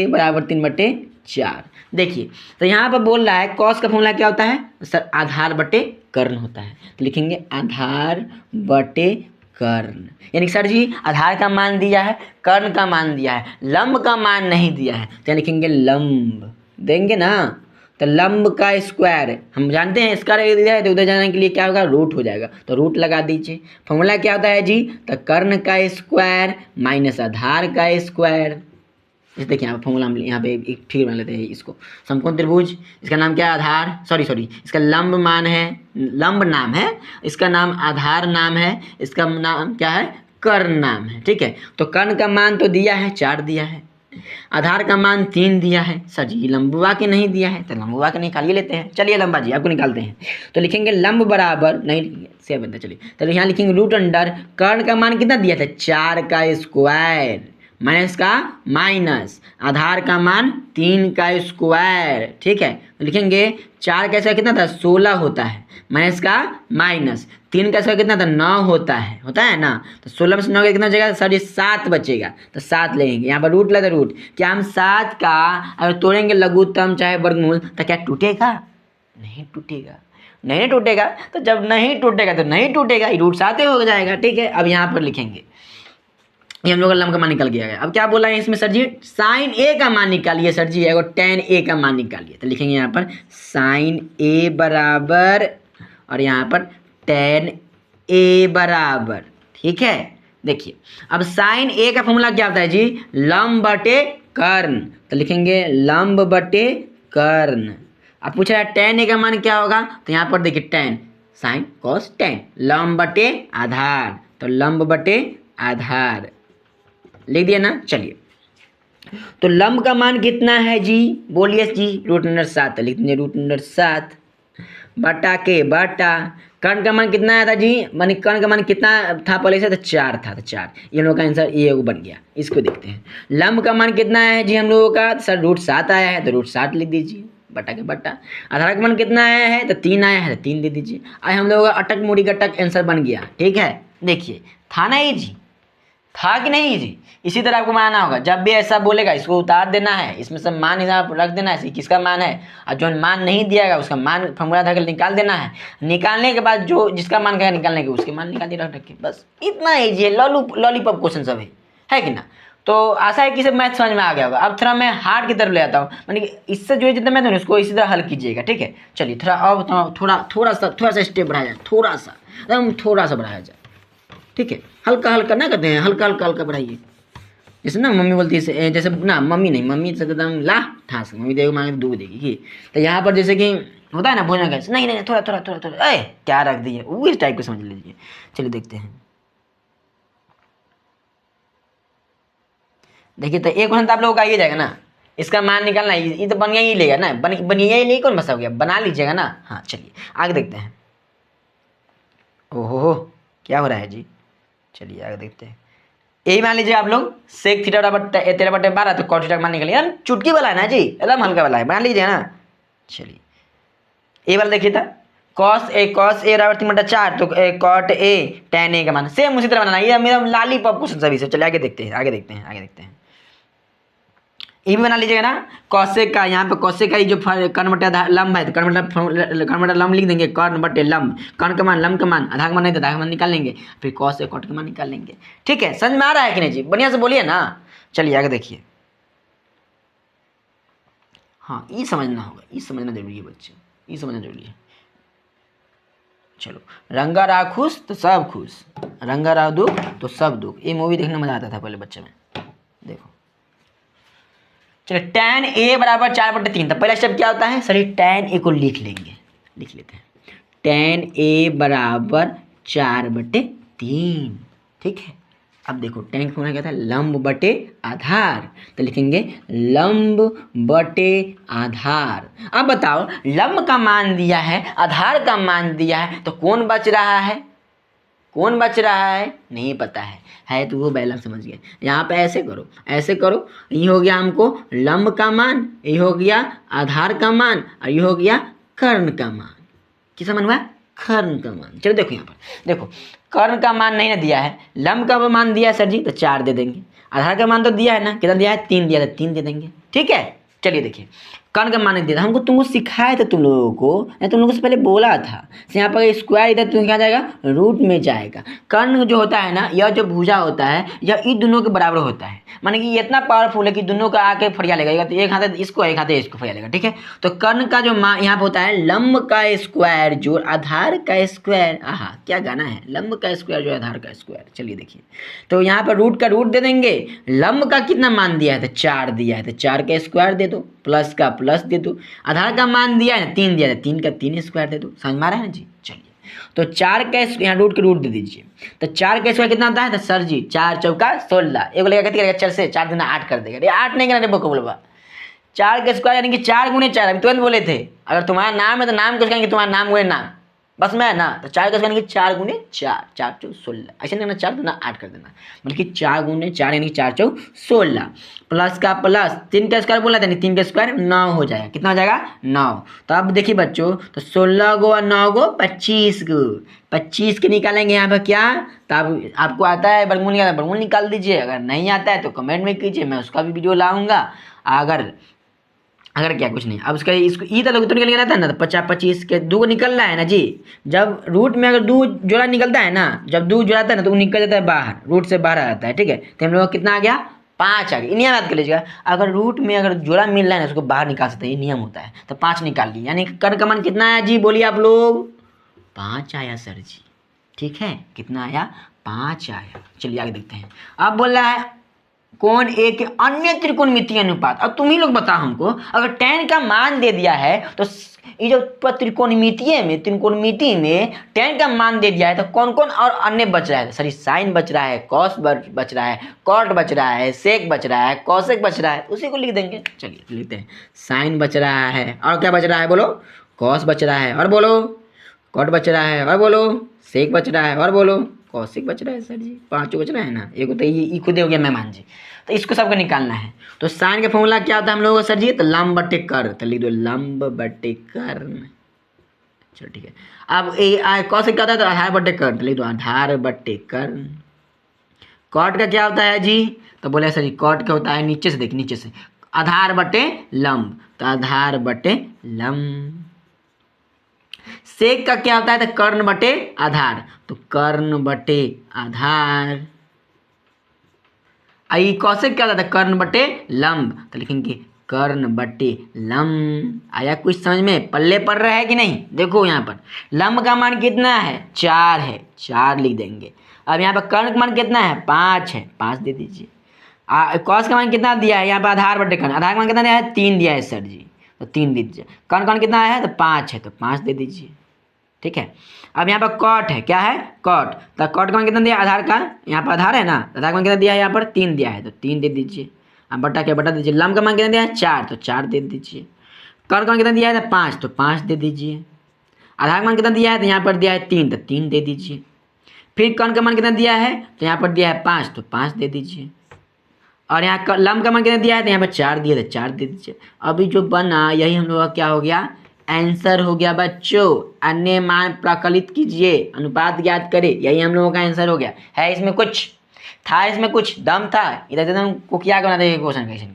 बराबर 3/4। देखिए तो यहाँ पर बोल रहा है cos का फॉर्मूला क्या होता है, सर आधार बटे कर्ण होता है। तो लिखेंगे आधार बटे कर्ण, यानी सर जी आधार का मान दिया है, कर्ण का मान दिया है, लंब का मान नहीं दिया है, तो लिखेंगे लंब। देंगे ना। तो लंब का स्क्वायर हम जानते हैं, इसका दिया है तो उधर जाने के लिए क्या होगा, रूट हो जाएगा, तो रूट लगा दीजिए। फॉर्मूला क्या होता है जी, तो कर्ण का स्क्वायर माइनस आधार का स्क्वायर। इस देखिए यहाँ फॉर्मूला हम यहाँ पे एक फिगर बना लेते हैं इसको। समकोण त्रिभुज, इसका नाम क्या है, आधार, सॉरी इसका लंब मान है, लंब नाम है, इसका नाम आधार नाम है, इसका नाम क्या है, कर्ण नाम है। ठीक है, तो कर्ण का मान तो दिया है 4 दिया है, आधार का मान 3 दिया है। सर जी लंबुआ के नहीं दिया है, तो लंबुआ के निकालिए लेते हैं। चलिए लंबा जी आपको निकालते हैं, तो लिखेंगे लंब बराबर नहीं से बनता, चलिए तो यहाँ लिखेंगे रूट अंडर कर्ण का मान कितना दिया था, 4 का स्क्वायर माइनस का माइनस आधार का मान 3 का स्क्वायर। ठीक है, तो लिखेंगे 4 का स्क्वायर कितना था, 16 होता है, माइनस का माइनस 3 का स्क्वायर कितना था, 9 होता है ना। तो 16 में से 9 का कितना बचेगा, सर ये 7 बचेगा, तो 7 लेंगे। यहाँ पर रूट लगा रूट, क्या हम 7 का अगर तोड़ेंगे लघुत्तम चाहे वर्गमूल तो क्या टूटेगा, नहीं टूटेगा, नहीं टूटेगा। तो जब नहीं टूटेगा तो नहीं टूटेगा, रूट 7 हो जाएगा। ठीक है, अब यहाँ पर लिखेंगे ये हम लोग का लंब का मान निकल गया है। अब क्या बोला है इसमें, सर जी साइन ए का मान निकालिए, सर जी और टेन ए का मान निकालिए। तो लिखेंगे यहाँ पर साइन ए बराबर और यहाँ पर टेन ए बराबर। ठीक है, देखिए अब साइन ए का फॉर्मूला क्या होता है जी, लंब बटे कर्ण, तो लिखेंगे लंब बटे कर्ण। अब पूछ रहा है टेन ए का मान क्या होगा, तो यहाँ पर देखिए टेन साइन कॉस टेन, लंब बटे आधार, तो लंब बटे आधार लिख दिया ना। चलिए तो लंब का मान कितना है जी, बोलिए जी, रूट अंडर 7, लिख दीजिए रूट अंडर 7 बटा के बटा कर्ण का मान कितना आया था जी, मानी कर्ण का मान कितना था पहले से, तो 4 था, तो 4, ये हम लोग का आंसर ये बन गया। इसको देखते हैं लंब का मान कितना है जी हम लोगों का, सर रूट 7 आया है, तो रूट 7 लिख दीजिए बटा के बटा। आधार का मान कितना आया है, तो 3 आया है, तो 3 दे दीजिए। आज हम लोगों का अटक मुड़ी गटक आंसर बन गया। ठीक है, देखिए था ना ये जी, था कि नहीं जी, इसी तरह आपको मानना होगा। जब भी ऐसा बोलेगा इसको उतार देना है, इसमें सब मान हिसाब रख देना है किसका मान है, और जो मान नहीं दिया उसका मान फॉर्मूला था निकाल देना है। निकालने के बाद जो जिसका मान कहेगा निकालने के उसके मान निकाल दिए रख के, बस इतना ईजी है। लॉलीपॉप क्वेश्चन सब है कि ना। तो आशा है कि सब मैथ समझ में आ गया होगा। अब थोड़ा मैं हार्ड की तरफ ले आता हूँ, यानी इससे जो जितना मैथ है उसको इसी तरह हल कीजिएगा। ठीक है, चलिए थोड़ा अब थोड़ा सा स्टेप बढ़ाया जाए, थोड़ा सा बढ़ाया जाए। ठीक है, हल्का हल्का ना करते हैं, हल्का हल्का बढ़ाइए। जैसे ना मम्मी बोलती है, जैसे ना मम्मी से एकदम ला ठास, मम्मी देगी मांगे दूध देगी कि, तो यहाँ पर जैसे कि होता है ना भोजन का, नहीं थोड़ा क्या रख दिए, वो इस टाइप को समझ लीजिए। चलिए देखते हैं, देखिए तो एक क्वेश्चन तो आप लोगों का आइए जाएगा ना, इसका मान निकालना, ये तो बनिया ही लेगा ना, बनिया ही नहीं, कौन बसा हो गया, बना लीजिएगा ना। हाँ चलिए आगे देखते हैं। ओहो क्या हो रहा है जी, चलिए आगे देखते हैं। यही मान लीजिए आप लोग सेक थीटा बराबर 13/12, तो कॉट थीटा का मान निकालिए, यार चुटकी वाला है ना जी, एकदम हल्का वाला है, बना लीजिए ना। चलिए ए वाला देखिए था कॉस ए बराबर 3/4, तो कॉट ए tan ए का मान सेम उसी तरह बनाना, ये मेरा लॉलीपॉप क्वेश्चन सभी से। चलिए आगे देखते हैं। ये भी बना लीजिएगा ना, कौशिक का, यहाँ पे कौशिक का जो कर्ण बटे लंब है, तो कर्ण बटे लंब लिख देंगे, कर्ण बटे लंब, कर्ण का मान लंब का मान, आधार का मान नहीं, आधार का मान निकाल लेंगे, फिर कौश से कॉट का मान निकाल लेंगे। ठीक है, समझ में आ रहा है कि नहीं जी, बढ़िया से बोलिए ना। चलिए आगे देखिए, हाँ ये समझना होगा, ये समझना जरूरी है बच्चे, ये समझना जरूरी है। चलो रंगा रहा खुश तो सब खुश, रंगा रहा दुख तो सब दुख, ये मूवी देखने में मजा आता था पहले बच्चे में। देखो चलो tan a बराबर 4/3, तो पहला स्टेप क्या होता है, सर tan a को लिख लेते हैं, tan a बराबर 4/3। ठीक है, अब देखो tan का होना क्या था, लंब बटे आधार, तो लिखेंगे लंब बटे आधार। अब बताओ लंब का मान दिया है, आधार का मान दिया है, तो कौन बच रहा है, नहीं पता है तो वो बैलेंस समझ गए। यहाँ पे ऐसे करो, ये हो गया हमको लंब का मान, ये हो गया आधार का मान, और ये हो गया कर्ण का मान। किसका मान हुआ, कर्ण का मान। चलो देखो यहाँ पर देखो, कर्ण का मान नहीं ना दिया है, लंब का मान दिया है सर जी, तो 4 दे देंगे। आधार का मान तो दिया है ना, कितना दिया है, 3 दिया है, 3 दे देंगे। ठीक है, चलिए देखिए कर्ण का मान दिया था हमको, तुमको सिखाया था तुम लोगों को, नहीं तुम लोगों से पहले बोला था। तो यहाँ पर स्क्वायर इधर तुम क्या जाएगा, रूट में जाएगा। कर्ण जो होता है ना, यह जो भुजा होता है यह इन दोनों के बराबर होता है, माने कि ये इतना पावरफुल है कि दोनों का आके फरिया लेगा, तो एक हाथ इसको एक हाथ इसको फरिया लेगा, ठीक है। तो कर्ण का जो मान यहाँ पर होता है लंब का स्क्वायर जोड़ आधार का स्क्वायर। आहा क्या गाना है, लंब का स्क्वायर जो आधार का स्क्वायर। चलिए देखिए, तो यहाँ पर रूट का रूट दे देंगे, लंब का कितना मान दिया है तो 4 दिया है, तो 4 का स्क्वायर दे दो, प्लस का प्लस दे दो, आधार का मान दिया है ना 3 दिया है, 3 का 3 स्क्वायर दे दो। समझ में आ रहा है ना जी। चलिए तो 4 का यहाँ रूट के रूट दे दीजिए, तो 4 का स्क्वायर कितना होता है, तो सर जी 4 चौका 16। एक बोलेगा कितनी करेगा, 4 से 4 दूना 8 कर देगा, 8 नहीं करना बोको बोलबा, 4 का स्क्वायर यानी कि 4 गुने 4। अभी तुरंत बोले थे अगर तुम्हारा नाम है तो नाम कुछ कहेंगे, तुम्हारा नाम गुने नाम, बस में है ना। तो 4 का स्क्वायर यानी कि 4 गुने 4, 4 चौ 16, ऐसे नहीं करना, 4 दूना 8 कर देना, मतलब कि 4 गुने 4 यानी कि 4 चौ 16, प्लस का प्लस, 3 का स्क्वायर बोला था नहीं, 3 का स्क्वायर 9 हो जाएगा। कितना हो जाएगा 9। तो अब देखिए बच्चों, तो 16 गो और 9 गो 25 गो, 25 के निकालेंगे यहाँ पर क्या, तो आपको आता है वर्गमूल निकालना, वर्गमूल निकाल दीजिए। अगर नहीं आता है तो कमेंट में कीजिए, मैं उसका भी वीडियो लाऊंगा। अगर क्या कुछ नहीं, अब उसका इसको ई तक तो निकल रहता है ना, तो 50 25 के 2 निकल रहा है ना जी। जब रूट में अगर 2 जोड़ा निकलता है ना, जब 2 जोड़ाता है ना तो वो निकल जाता है बाहर, रूट से बाहर आ जाता है, ठीक है। तो हम लोग कितना आ गया 5 आ गया। इन्हें याद कर लीजिएगा, अगर रूट में अगर जोड़ा मिल रहा है ना उसको बाहर निकाल सकते हैं, ये नियम होता है। तो 5 निकाल लिए, यानी कर्ण का मान कितना आया जी, बोलिए आप लोग। 5 आया सर जी, ठीक है। कितना आया, 5 आया। चलिए आगे देखते हैं। अब बोल रहा है कोण ए के अन्य त्रिकोणमितीय अनुपात। अब तुम ही लोग बताओ हमको, अगर tan का मान दे दिया है तो ये जो त्रिकोणमिति में tan का मान दे दिया है, तो कौन कौन और अन्य बच रहा है, सॉरी साइन बच रहा है, कॉस बच रहा है, कॉट बच रहा है, सेक बच रहा है, कॉसेक बच रहा है, उसी को लिख देंगे। चलिए लिखते हैं, साइन बच रहा है, और क्या बच रहा है बोलो, कॉस बच रहा है, और बोलो कॉट बच रहा है, और बोलो सेक बच रहा है, और बोलो कौशिक बच रहा है। सर जी 5 बच रहा है ना, एक तो ये खुद हो गया मेहमान जी। तो इसको सबको निकालना है। तो साइन का फॉर्मूला क्या होता है हम लोगों का सर जी, तो लंब बटे कर्ण, तो लिख दो लंब बटे कर्ण। चलो ठीक है। अब कौशिक क्या होता है, तो आधार बटे कर्ण, तो लिख दो आधार बटे कर्ण। कॉट का क्या होता है जी, तो बोले सर जी कॉट क्या होता है, नीचे से देखिए, नीचे से आधार बटे लंब, तो आधार बटे लंब। सेक का क्या होता है, तो कर्ण बटे आधार, तो कर्ण बटे आधार। आई कौशिक क्या होता है, कर्ण बटे लंब, तो लिखेंगे कर्ण बटे लंब। आया कुछ समझ में, पल्ले पड़ रहा है कि नहीं। देखो यहाँ पर लंब का मान कितना है, 4 है, 4 लिख देंगे। अब यहाँ पर कर्ण का मान कितना है, 5 है, 5 दे दीजिए। कौश का मान कितना दिया है, यहाँ पर आधार बटे कर्ण, आधार का मान कितना दिया है, 3 दिया है सर जी, तो 3 दे दीजिए। कर्ण कितना है, तो 5 है, तो 5 दे दीजिए, ठीक है। अब यहाँ पर कॉट है, क्या है कॉट, तो कॉट का मान कितना दिया, आधार का, यहाँ पर आधार है ना, आधार का मान कितना दिया है, यहाँ पर 3 दिया है, तो 3 दे दीजिए। अब बटा क्या बटा दीजिए। लंब का मान कितना दिया है, 4, तो 4 दे दीजिए। कर्ण का मान कितना दिया है, 5, तो 5 दे दीजिए। आधार का मान कितना दिया है, तो यहाँ पर दिया है 3, तो 3 दे दीजिए। फिर कर्ण का मान कितना दिया है, तो यहाँ पर दिया है 5, तो 5 दे दीजिए। और यहाँ लंब का मान कितना दिया है, तो यहाँ पर 4 दिया, तो 4 दे दीजिए। अभी जो बना यही हम लोग का क्या हो गया, आंसर हो गया बच्चों। अन्य मान प्रकलित कीजिए, अनुपात ज्ञात करें, यही हम लोगों का आंसर हो गया है। इसमें कुछ था, इसमें कुछ दम था, इधर एकदम कुकिया के बना देंगे क्वेश्चन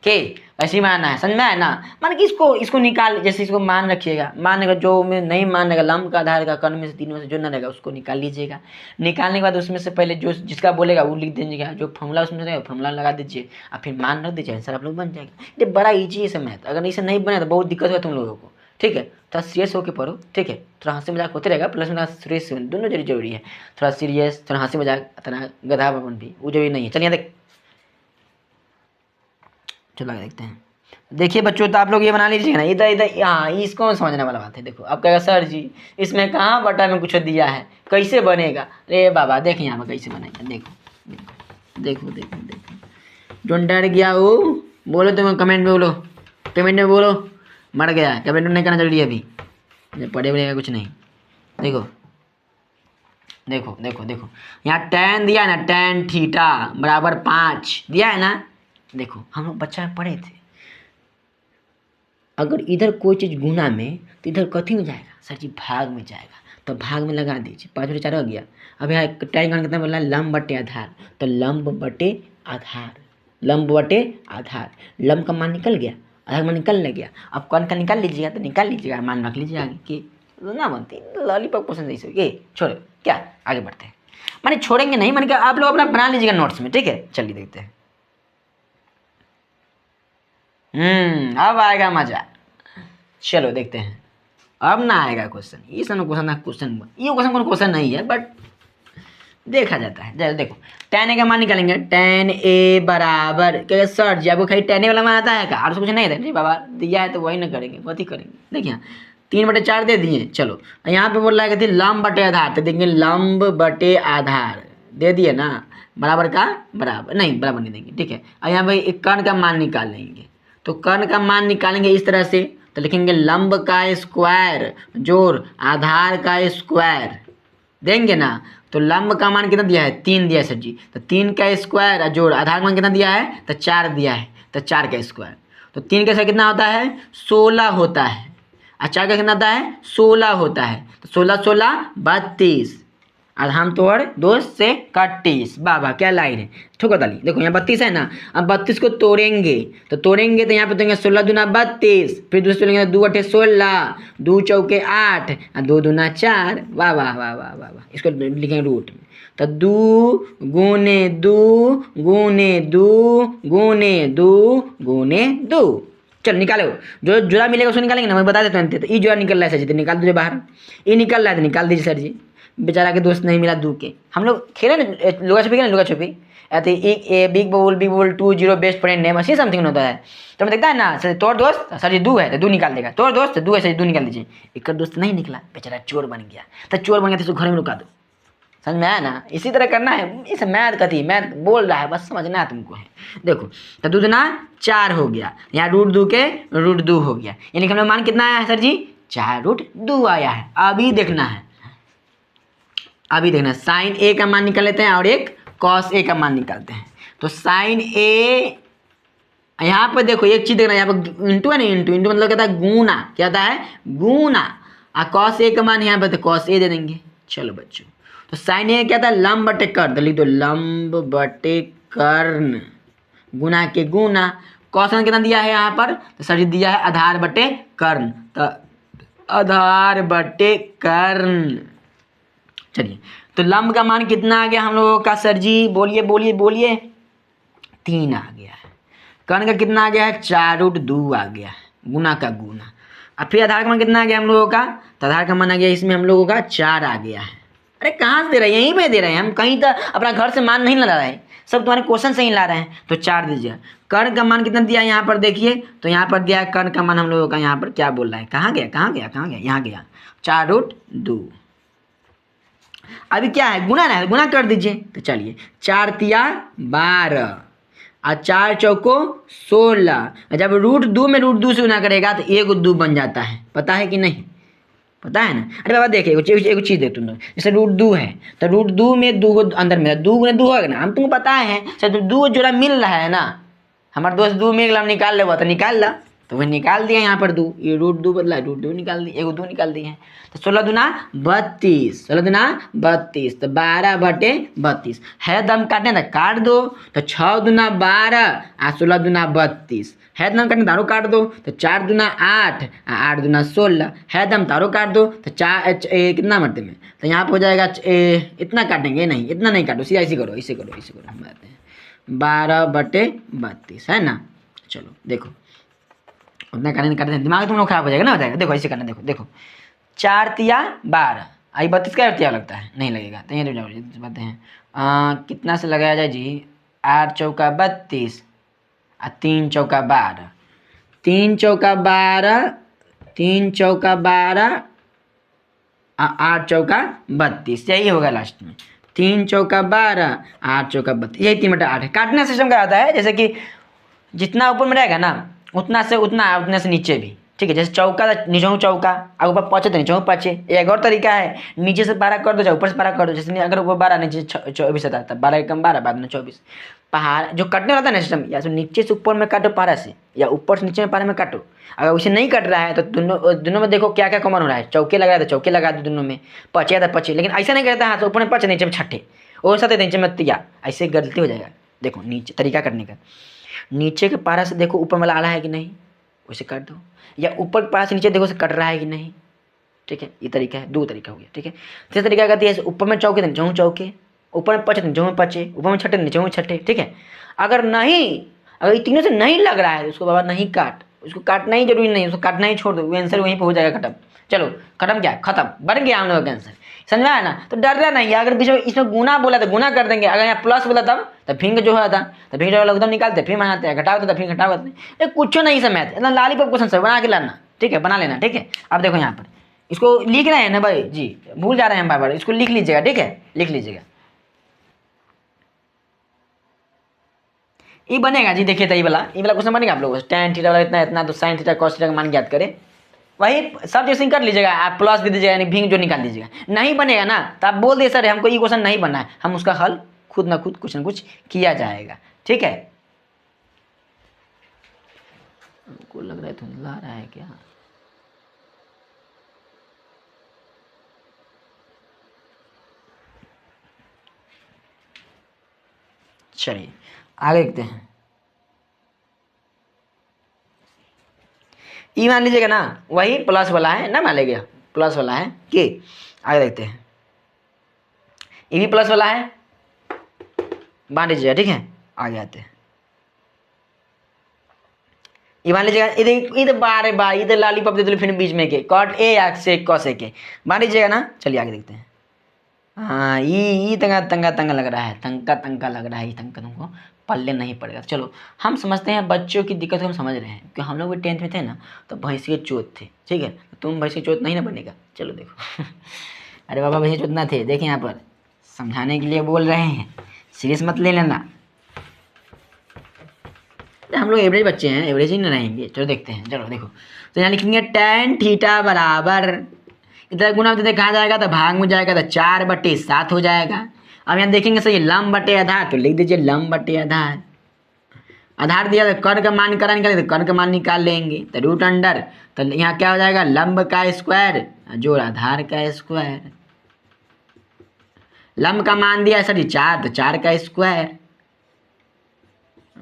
के वैसे ही मानना है, समझ में है ना। मान कि इसको निकाल, जैसे इसको मान रखिएगा, मानेगा जो में नहीं मानेगा, लंब का आधार का कर्ण में से 3 में से जो ना रहेगा उसको निकाल लीजिएगा। निकालने के बाद उसमें से पहले जो जिसका बोलेगा वो लिख दीजिएगा, जो फॉर्मूला उसमें रहेगा फॉर्मूला लगा दीजिए, और फिर मान रख दीजिए, आंसर आप लोग बन जाएगा। ये बड़ा ईजी है सब मैथ, अगर इसे नहीं बने तो बहुत दिक्कत होगा तुम लोगों को, ठीक है। थोड़ा सीरियस होकर पढ़ो, ठीक है। थोड़ा हंसी मजाक होते रहेगा, प्लस में सीरियस दोनों जरूरी है। थोड़ा सीरियस, थोड़ा हंसी मजाक, थोड़ा गधापन भी वो जरूरी नहीं है। चलिए देख, चलो देखते हैं। देखिए बच्चों, तो आप लोग ये बना लीजिएगा ना, इधर इधर, हाँ इसको समझने वाला बात है। देखो अब कहेगा सर जी इसमें कहाँ बटा में कुछ दिया है, कैसे बनेगा। अरे बाबा देखिए यहाँ पर कैसे बनेगा, देखो देखो देखो देखो देखो। जो डर गया वो बोलो, तुम कमेंट में बोलो, कमेंट में बोलो मर गया। कमेंट नहीं करना जरूरी है अभी, पढ़े पड़ेगा कुछ नहीं। देखो देखो देखो देखो, यहाँ tan दिया है ना, tan थीटा बराबर 5 दिया है ना। देखो हम लोग बच्चा में पढ़े थे, अगर इधर कोई चीज़ गुना में तो इधर कथी में जाएगा, सर जी भाग में जाएगा, तो भाग में लगा दीजिए। 5 बटे 4 हो गया। अब यहाँ tan कितना बोला, लंब बटे आधार, तो लंब बटे आधार, लंब बटे आधार। लंब का मान निकल गया, आधा का मान निकल गया, अब कौन का निकाल लीजिएगा तो निकाल लीजिएगा, मान रख लीजिएगा आगे कि ना बनती लॉलीपॉप क्वेश्चन जैसे ये छोड़ो क्या, आगे बढ़ते हैं। माने छोड़ेंगे नहीं, माने कि आप लोग अपना बना लीजिएगा नोट्स में, ठीक है। चलिए देखते हैं। अब आएगा मजा, चलो देखते हैं। अब ना आएगा क्वेश्चन, ये सब क्वेश्चन ना क्वेश्चन, ये क्वेश्चन नहीं है बट देखा जाता है। जैसे देखो tan a का मान निकालेंगे, tan a बराबर क्या सर जी आपको खाली tan a वाला मान आता है क्या, और कुछ नहीं था नहीं बाबा, दिया है तो वही ना करेंगे, कथी करेंगे। देखिए 3/4 दे दिए, चलो यहाँ पे बोल रहा है कि लंब बटे आधार, तो देखेंगे लंब बटे आधार दे दिए ना, बराबर का बराबर नहीं, बराबर नहीं देंगे, ठीक है। और यहाँ पे एक कर्ण का मान निकाल लेंगे, तो कर्ण का मान निकालेंगे इस तरह से, तो लिखेंगे लंब का स्क्वायर जोड़ आधार का स्क्वायर देंगे ना, तो लंब का मान कितना दिया है 3 दिया है सर जी, तो 3 का स्क्वायर जोड़ आधार का मान कितना दिया है तो 4 दिया है, तो 4 का स्क्वायर, तो 3 का स्क्वायर कितना होता है 16 होता है, और 4 का कितना होता है 16 होता है, तो 16 16 32, और हम तोड़ 2 से 31, बाबा क्या लाइन है, ठोकर डाली। देखो यहाँ 32 है ना, अब 32 को तोड़ेंगे तो यहाँ पे देंगे 16 दूना 32, फिर दूसरे तोड़ेंगे 2 8 16, 2 चौके 8, और 2 दूना 4, वाह वाह वाह वाह वाह वाह, इसको लिखेंगे रूट में, तो 2 गुने 2 गुने 2 गुने 2 गुने 2। चलो निकालो, जो जोड़ा मिलेगा उसको निकालेंगे ना, मैं बता देता हूँ। तो ये जोड़ा निकल रहा है सर जी, तो निकाल दीजिए बाहर, ये निकल रहा है तो निकाल दीजिए सर जी, बेचारा के दोस्त नहीं मिला 2 के। हम लोग खेले ना लुका छुपी, लुका छुपी ऐसे एक big bubble 2 0 best friend name ऐसी समथिंग होता है, तो मैं देखता है ना सर तोर दोस्त सर जी 2 है तो 2 निकाल देगा, तोर दोस्त 2 है सर 2 निकाल दीजिए, एक दोस्त नहीं निकला, बेचारा चोर बन गया, तो चोर बन गया तो उसको घर में रुका दो, समझ में आया ना, इसी तरह करना है। इस मैथ कथी मैथ बोल रहा है, बस समझना है तुमको है। देखो तो 2 दूना 4 हो गया, यहाँ √2 के √2 हो गया, यानी कि हम लोग मान कितना आया है सर जी 4√2 आया है। अभी देखना है, अभी देखना साइन ए का मान निकाल लेते हैं और एक कॉस ए का मान निकालते हैं। तो साइन ए यहाँ पर देखो एक चीज देखना, यहाँ पर इंटू है ना, इंटू मतलब कहता है गुना, क्या होता है गुना, और कॉस ए का मान यहाँ पर तो कॉस ए दे देंगे। चलो बच्चों, तो साइन ए क्या था लंब बटे कर्ण, तो लिख दो लंब बटे कर्ण गुना के गुना, कॉस कितना दिया है यहाँ पर तो सर दिया है आधार बटे कर्ण, तो आधार बटे कर्ण। चलिए तो लंब का मान कितना आ गया हम लोगों का सर जी, बोलिए बोलिए बोलिए 3 आ गया है, कर्ण का कितना आ गया है 4√2 आ गया है गुना का गुना, और फिर आधार का मान कितना आ गया हम लोगों का, तो आधार का मान आ गया इसमें हम लोगों का 4 आ गया है। अरे कहाँ से दे रहे हैं, यहीं पे दे रहे हैं, हम कहीं तो अपना घर से मान नहीं ला रहे हैं, सब तुम्हारे क्वेश्चन से ही ला रहे हैं, तो 4 दीजिए। कर्ण का मान कितना दिया यहाँ पर देखिए, तो यहाँ पर दिया कर्ण का मान हम लोगों का यहाँ पर क्या बोल रहा है, कहाँ गया कहाँ गया कहाँ गया, यहाँ गया 4√2। अभी क्या है गुना ना है, गुना कर दीजिए, तो चलिए 4 तिया 12 और 4 चौको 16, जब √2 में √2 से गुना करेगा तो 1 2 बन जाता है, पता है कि नहीं, पता है ना। अरे बाबा देखिए एक चीज़ देख तुम लोग, जैसे √2 है तो √2 में 2 को अंदर में 2 गुने 2 होगा ना, हम तुमको पता है सर 2 जोड़ा मिल रहा है ना, हमारे दोस्त 2 मिल रहा, हम निकाल ले तो निकाल ला, तो वह निकाल दिया यहाँ पर 2, ये √2 बदला √2 निकाल दिए, 1 2 निकाल दिए हैं, तो 16 दूना 32, 16 दूना 32, तो 12 बटे 32 है, दम काटने तो काट दो, तो 6 दूना 12 और 16 दूना 32 है, दम काटने तारो काट दो, तो 4 दूना 8 और 8 दूना 16 है, दम तारो काट दो, तो 4 कितना मरते में, तो यहाँ पर हो जाएगा इतना काटेंगे नहीं, इतना नहीं काटो, सीधा इसे करो इसे करो इसे करो, हम बताते हैं 12 बटे 32 है ना। चलो देखो उतना काटने काटते हैं, दिमाग तुम लोग खराब हो जाएगा ना, हो जाएगा। देखो ऐसे करना, देखो देखो 4 तिया 12 आई 32 का तिया लगता है, नहीं लगेगा, तो ये बताते हैं कितना से लगाया जाए जी, 8 चौका 32 और 3 चौका 12, 3 चौका 12 3 चौका 12 और 8 चौका 32, यही होगा लास्ट में, 3 चौका 12 8 चौका 32, यही 3/8 है। काटना सिस्टम का आता है, जैसे कि जितना ऊपर में रहेगा ना उतना से उतना उतने से नीचे भी, ठीक है। जैसे चौका नीचे चौका और ऊपर 5 तो नीचे 5, एक और तरीका है, नीचे से 12 कर दो चाहे ऊपर से 12 कर दो, जैसे अगर ऊपर 12 नीचे 24 आता है, 12 कम 12 बाद में 24। पहाड़ जो कटने रहता है ना सिस्टम, या तो नीचे से ऊपर में काटो पारा से, या ऊपर से नीचे में पारा में काटो, अगर उसे नहीं कट रहा है तो दोनों में देखो क्या क्या कॉमन हो रहा है, चौके लगा रहा है तो चौके लगा दो दोनों में, 5 था 5, लेकिन ऐसा नहीं करता है तो ऊपर में 5 नीचे में 6 और साथ नीचे में तिया, ऐसे गलती हो जाएगा। देखो नीचे तरीका करने का, नीचे के पारा से देखो ऊपर वाला आ रहा है कि नहीं, उसे काट दो, या ऊपर पास से नीचे देखो से कट रहा है कि नहीं, ठीक है। ये तरीका है, 2 तरीका हो गया, ठीक है। तीसरा तरीका कहती है ऊपर में चौके नीचे में चौके, ऊपर में पचे नीचे में पचे, ऊपर में छठे नीचे में छठे, ठीक है। अगर ये तीनों से नहीं लग रहा है तो उसको बाबा नहीं काट, उसको काटना ही जरूरी नहीं, उसको काटना ही छोड़ दो, वो आंसर वहीं पर हो जाएगा खत्म। चलो खत्म, क्या खत्म, बन गया हम लोग का आंसर, समझ में आया ना। तो डरना नहीं है, अगर बीच में इसमें गुना बोला तो गुना कर देंगे, अगर यहाँ प्लस बोला तब फिर जो है था तब फिर जो एकदम निकालते फिर बनाते हैं, घटाओ तो फिर घटाओ, कुछ नहीं समझ इतना लालीपॉप क्वेश्चन सब बना के लाना, ठीक है, बना लेना, ठीक है। अब देखो यहाँ पर इसको लिख रहे हैं ना भाई जी, भूल जा रहे हैं बार बार, इसको लिख लीजिएगा, ठीक है, लिख लीजिएगा। ये बनेगा जी, देखिए तो ये वाला क्वेश्चन बनेगा आप लोगों को, tan थीटा वाला इतना इतना, तो sin थीटा cos थीटा का मान ज्ञात करें, वही सब जैसे कर लीजिएगा, आप प्लस दे दीजिएगा, यानी भिंग जो निकाल दीजिएगा। नहीं बनेगा ना तो आप बोल दिए सर हमको ये क्वेश्चन नहीं बनना है, हम उसका हल खुद ना खुद कुछ ना कुछ किया जाएगा, ठीक है। हमको लग रहा है धुंधला रहा है क्या, चलिए आगे देखते हैं। ई मान लीजिएगा ना, वही प्लस वाला है ना, मान लीजिएगा प्लस वाला है कि, आगे देखते हैं। ये भी प्लस वाला है, मान लीजिएगा, ठीक है। आगे आते हैं, ये मान लीजिएगा इधर बारे बार इधर लॉलीपॉप दे दो फिर बीच में के कॉट ए या से कॉस ए के, मान लीजिएगा ना। चलिए आगे देखते हैं। हाँ ये तंगा लग रहा है, तंका लग रहा है, ये तंका तुमको पल्ले नहीं पड़ेगा। चलो हम समझते हैं, बच्चों की दिक्कत को हम समझ रहे हैं, क्योंकि हम लोग भी 10th में थे ना तो भैंस के चोट थे, ठीक है। तो तुम भैंस के चोट नहीं ना बनेगा, चलो देखो अरे बाबा भैंस के चोट ना थे, देखिए यहाँ पर समझाने के लिए बोल रहे हैं, सीरियस मत ले लेना, हम लोग एवरेज बच्चे हैं, एवरेज ही ना रहेंगे। चलो देखते हैं, चलो देखो, तो यहाँ लिखेंगे tan थीटा बराबर, इधर गुना इधर कहाँ जाएगा तो भाग में जाएगा, तो 4/7 हो जाएगा। अब यहाँ देखेंगे सही लंब बटे आधार, तो लिख दीजिए लंब बटे आधार, आधार दिया तो कर्ण का मान निकालना, निकाले तो कर्ण का मान निकाल लेंगे, तो रूट अंडर, तो यहाँ क्या हो जाएगा लंब का स्क्वायर जोड़ आधार का स्क्वायर, लंब का मान दिया सर 4, तो 4 का स्क्वायर,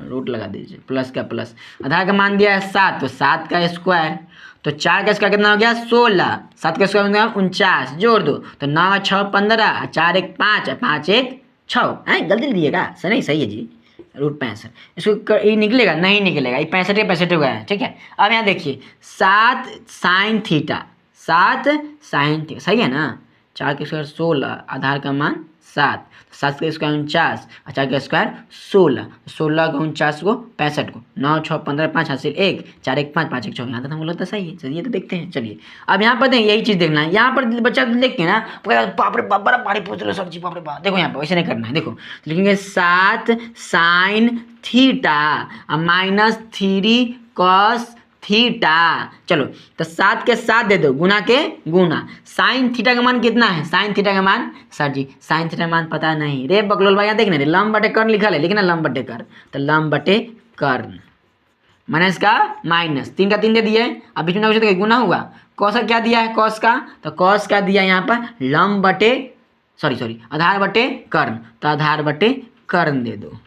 रूट लगा दीजिए, प्लस का प्लस, आधार का मान दिया है 7, तो 7 का स्क्वायर, तो 4 का स्क्वायर कितना हो गया 16, 7 का स्क्वायर हो गया 49, जोड़ दो तो 9 6 15, 4 1 5, 5 1 6 है, गलती दिएगा सर, नहीं सही है जी, रूट 65, इसको ये निकलेगा नहीं निकलेगा, ये 65 के 65 हो गया है, ठीक है। अब यहाँ देखिए 7 sin थीटा, 7 sin थीटा सही है ना, 4 के स्क्वायर 16, आधार का मान 7, 7 का स्क्वायर 49, 4 का स्क्वायर 16, 16 को 49 को 65 को 9 6 15 5 हासिल 1, 4 1 5 5 1 6, यहाँ तक हम बोला था सही है। चलिए तो देखते हैं, चलिए अब यहाँ पर देखें, यही चीज़ देखना है, यहाँ पर बच्चा देख के ना बाप रे बाप बड़ा भारी पूछ रहे सर जी, बाप रे बाप, देखो यहाँ पर वैसे नहीं करना है, देखो लिखेंगे 7 sin थीटा -3 cos थीटा, चलो तो 7 के 7 दे दो, गुना के गुना, साइन थीटा का मान कितना है, साइन थीटा का मान सर जी साइन थीटा का मान पता नहीं रे बकलोल भाई, यहाँ देखना रे लंब बटे कर्ण लिखा है, लिखना लंब बटे कर्ण, तो लंब बटे कर्ण माइनस का माइनस 3 का 3 दे दिए, अब बीच में कुछ गुना हुआ, कॉस का क्या दिया है कॉस का, तो कॉस का दिया यहाँ पर लंब बटे सॉरी आधार बटे कर्ण, तो आधार बटे कर्ण दे दो,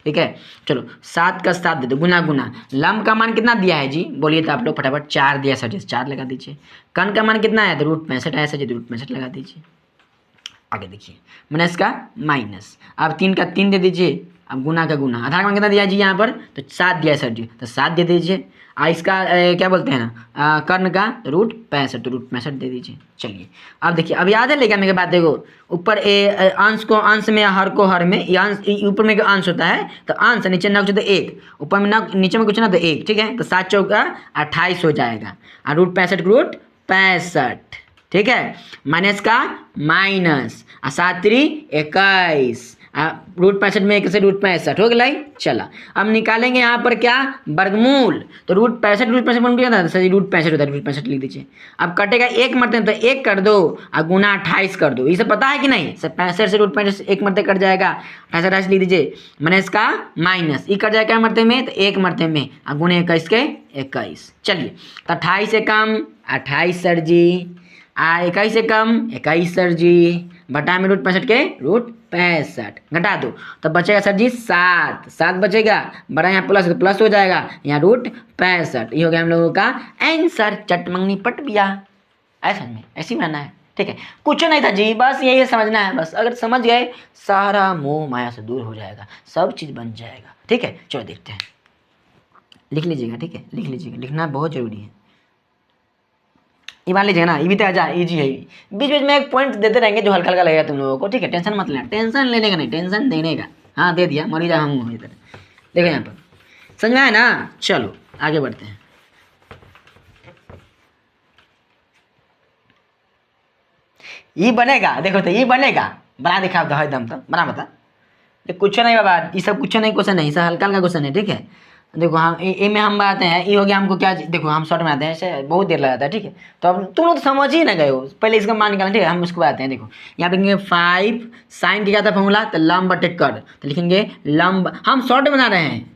ठीक है। चलो 7 का 7 दे दो, गुना गुना, लंब का मान कितना दिया है जी बोलिए तो आप लोग फटाफट, 4 दिया सर, 4 लगा दीजिए, कर्ण का मान कितना है तो रूट 65 आया सर, रूट 65 लगा दीजिए। आगे देखिए माइनस का माइनस, अब 3 का 3 दे दीजिए, अब गुना का गुना, आधार का मान कितना दिया जी यहाँ पर तो 7 दिया है सर जी, तो 7 दे दीजिए, इसका क्या बोलते हैं ना कर्ण का रूट 65, तो रूट 65 दे दीजिए। चलिए अब देखिए, अब याद है लेगा मेरे बात, देखो ऊपर अंश को अंश में या हर को हर में, ये अंश ऊपर में अंश होता है तो अंश, नीचे ना कुछ तो 1, ऊपर में ना नीचे में कुछ ना तो 1, ठीक है। तो 7 चौका 28 हो जाएगा, और रूट 65 रूट 65, ठीक है, माइनस का माइनस, 7 3 21, रूट 65 में 1 से रूट 65 हो गया। चला अब निकालेंगे यहाँ पर क्या वर्गमूल, तो रूट 65 बन गया था सर, रूट 65 होता है, रूट 65 लिख दीजिए। अब कटेगा 1 मरते तो 1 कर दो और गुना 28 कर दो, इसे पता है कि नहीं सर, 65 से रूट 65 1 मरते कट जाएगा, 28 लिख दीजिए, मैंने इसका माइनस ये कट जाएगा क्या मरते में तो 1 मरते में, और गुने 21 के 21। चलिए तो 28 से कम 28 सर जी, 21 से कम 21 सर जी, बटा में रूट 65 के रूट 65 घटा दो तो बचेगा सर जी 7 7 बचेगा, बड़ा यहाँ प्लस तो प्लस हो जाएगा, यहाँ रूट 65। ये हो गया हम लोगों का आंसर, चटमंगनी पट बिया। ऐसा में ऐसी मानना है, ठीक है, कुछ नहीं था जी, बस यही समझना है। बस अगर समझ गए सारा मोह माया से दूर हो जाएगा, सब चीज़ बन जाएगा, ठीक है। चलो देखते हैं, लिख लीजिएगा, ठीक है, लिख लीजिएगा, लिखना बहुत जरूरी है। ये मान लीजिएगा ना, ये भी तो आजा ईजी है, बीच बीच में एक पॉइंट देते रहेंगे जो हल्का हल्का लगेगा तुम लोगों को, ठीक है। टेंशन मत लेना, टेंशन लेने का नहीं, टेंशन देने का। हाँ दे दिया, मरी जा हम इधर, देखो यहाँ पर समझ में आया ना। चलो आगे बढ़ते हैं। ये बनेगा, देखो तो ये बनेगा, बना दिखा दो एकदम, तो बना बता। ये कुछ नहीं बाबा, ये सब कुछ नहीं क्वेश्चन है, ये सब हल्का हल्का क्वेश्चन है, ठीक है। देखो हम ए में हम आते हैं, ये हो गया हमको क्या, देखो हम शॉर्ट में आते हैं, ऐसे बहुत देर लग जाता है, ठीक है। तो अब तुम लोग तो समझ ही ना गए हो, पहले इसका मान निकालें, ठीक है। हम उसको आते हैं, देखो यहाँ पे लिखेंगे 5 साइन की क्या था फॉर्मूला, तो लंब बटे कर, तो लिखेंगे लंब। हम शॉर्ट बना रहे हैं,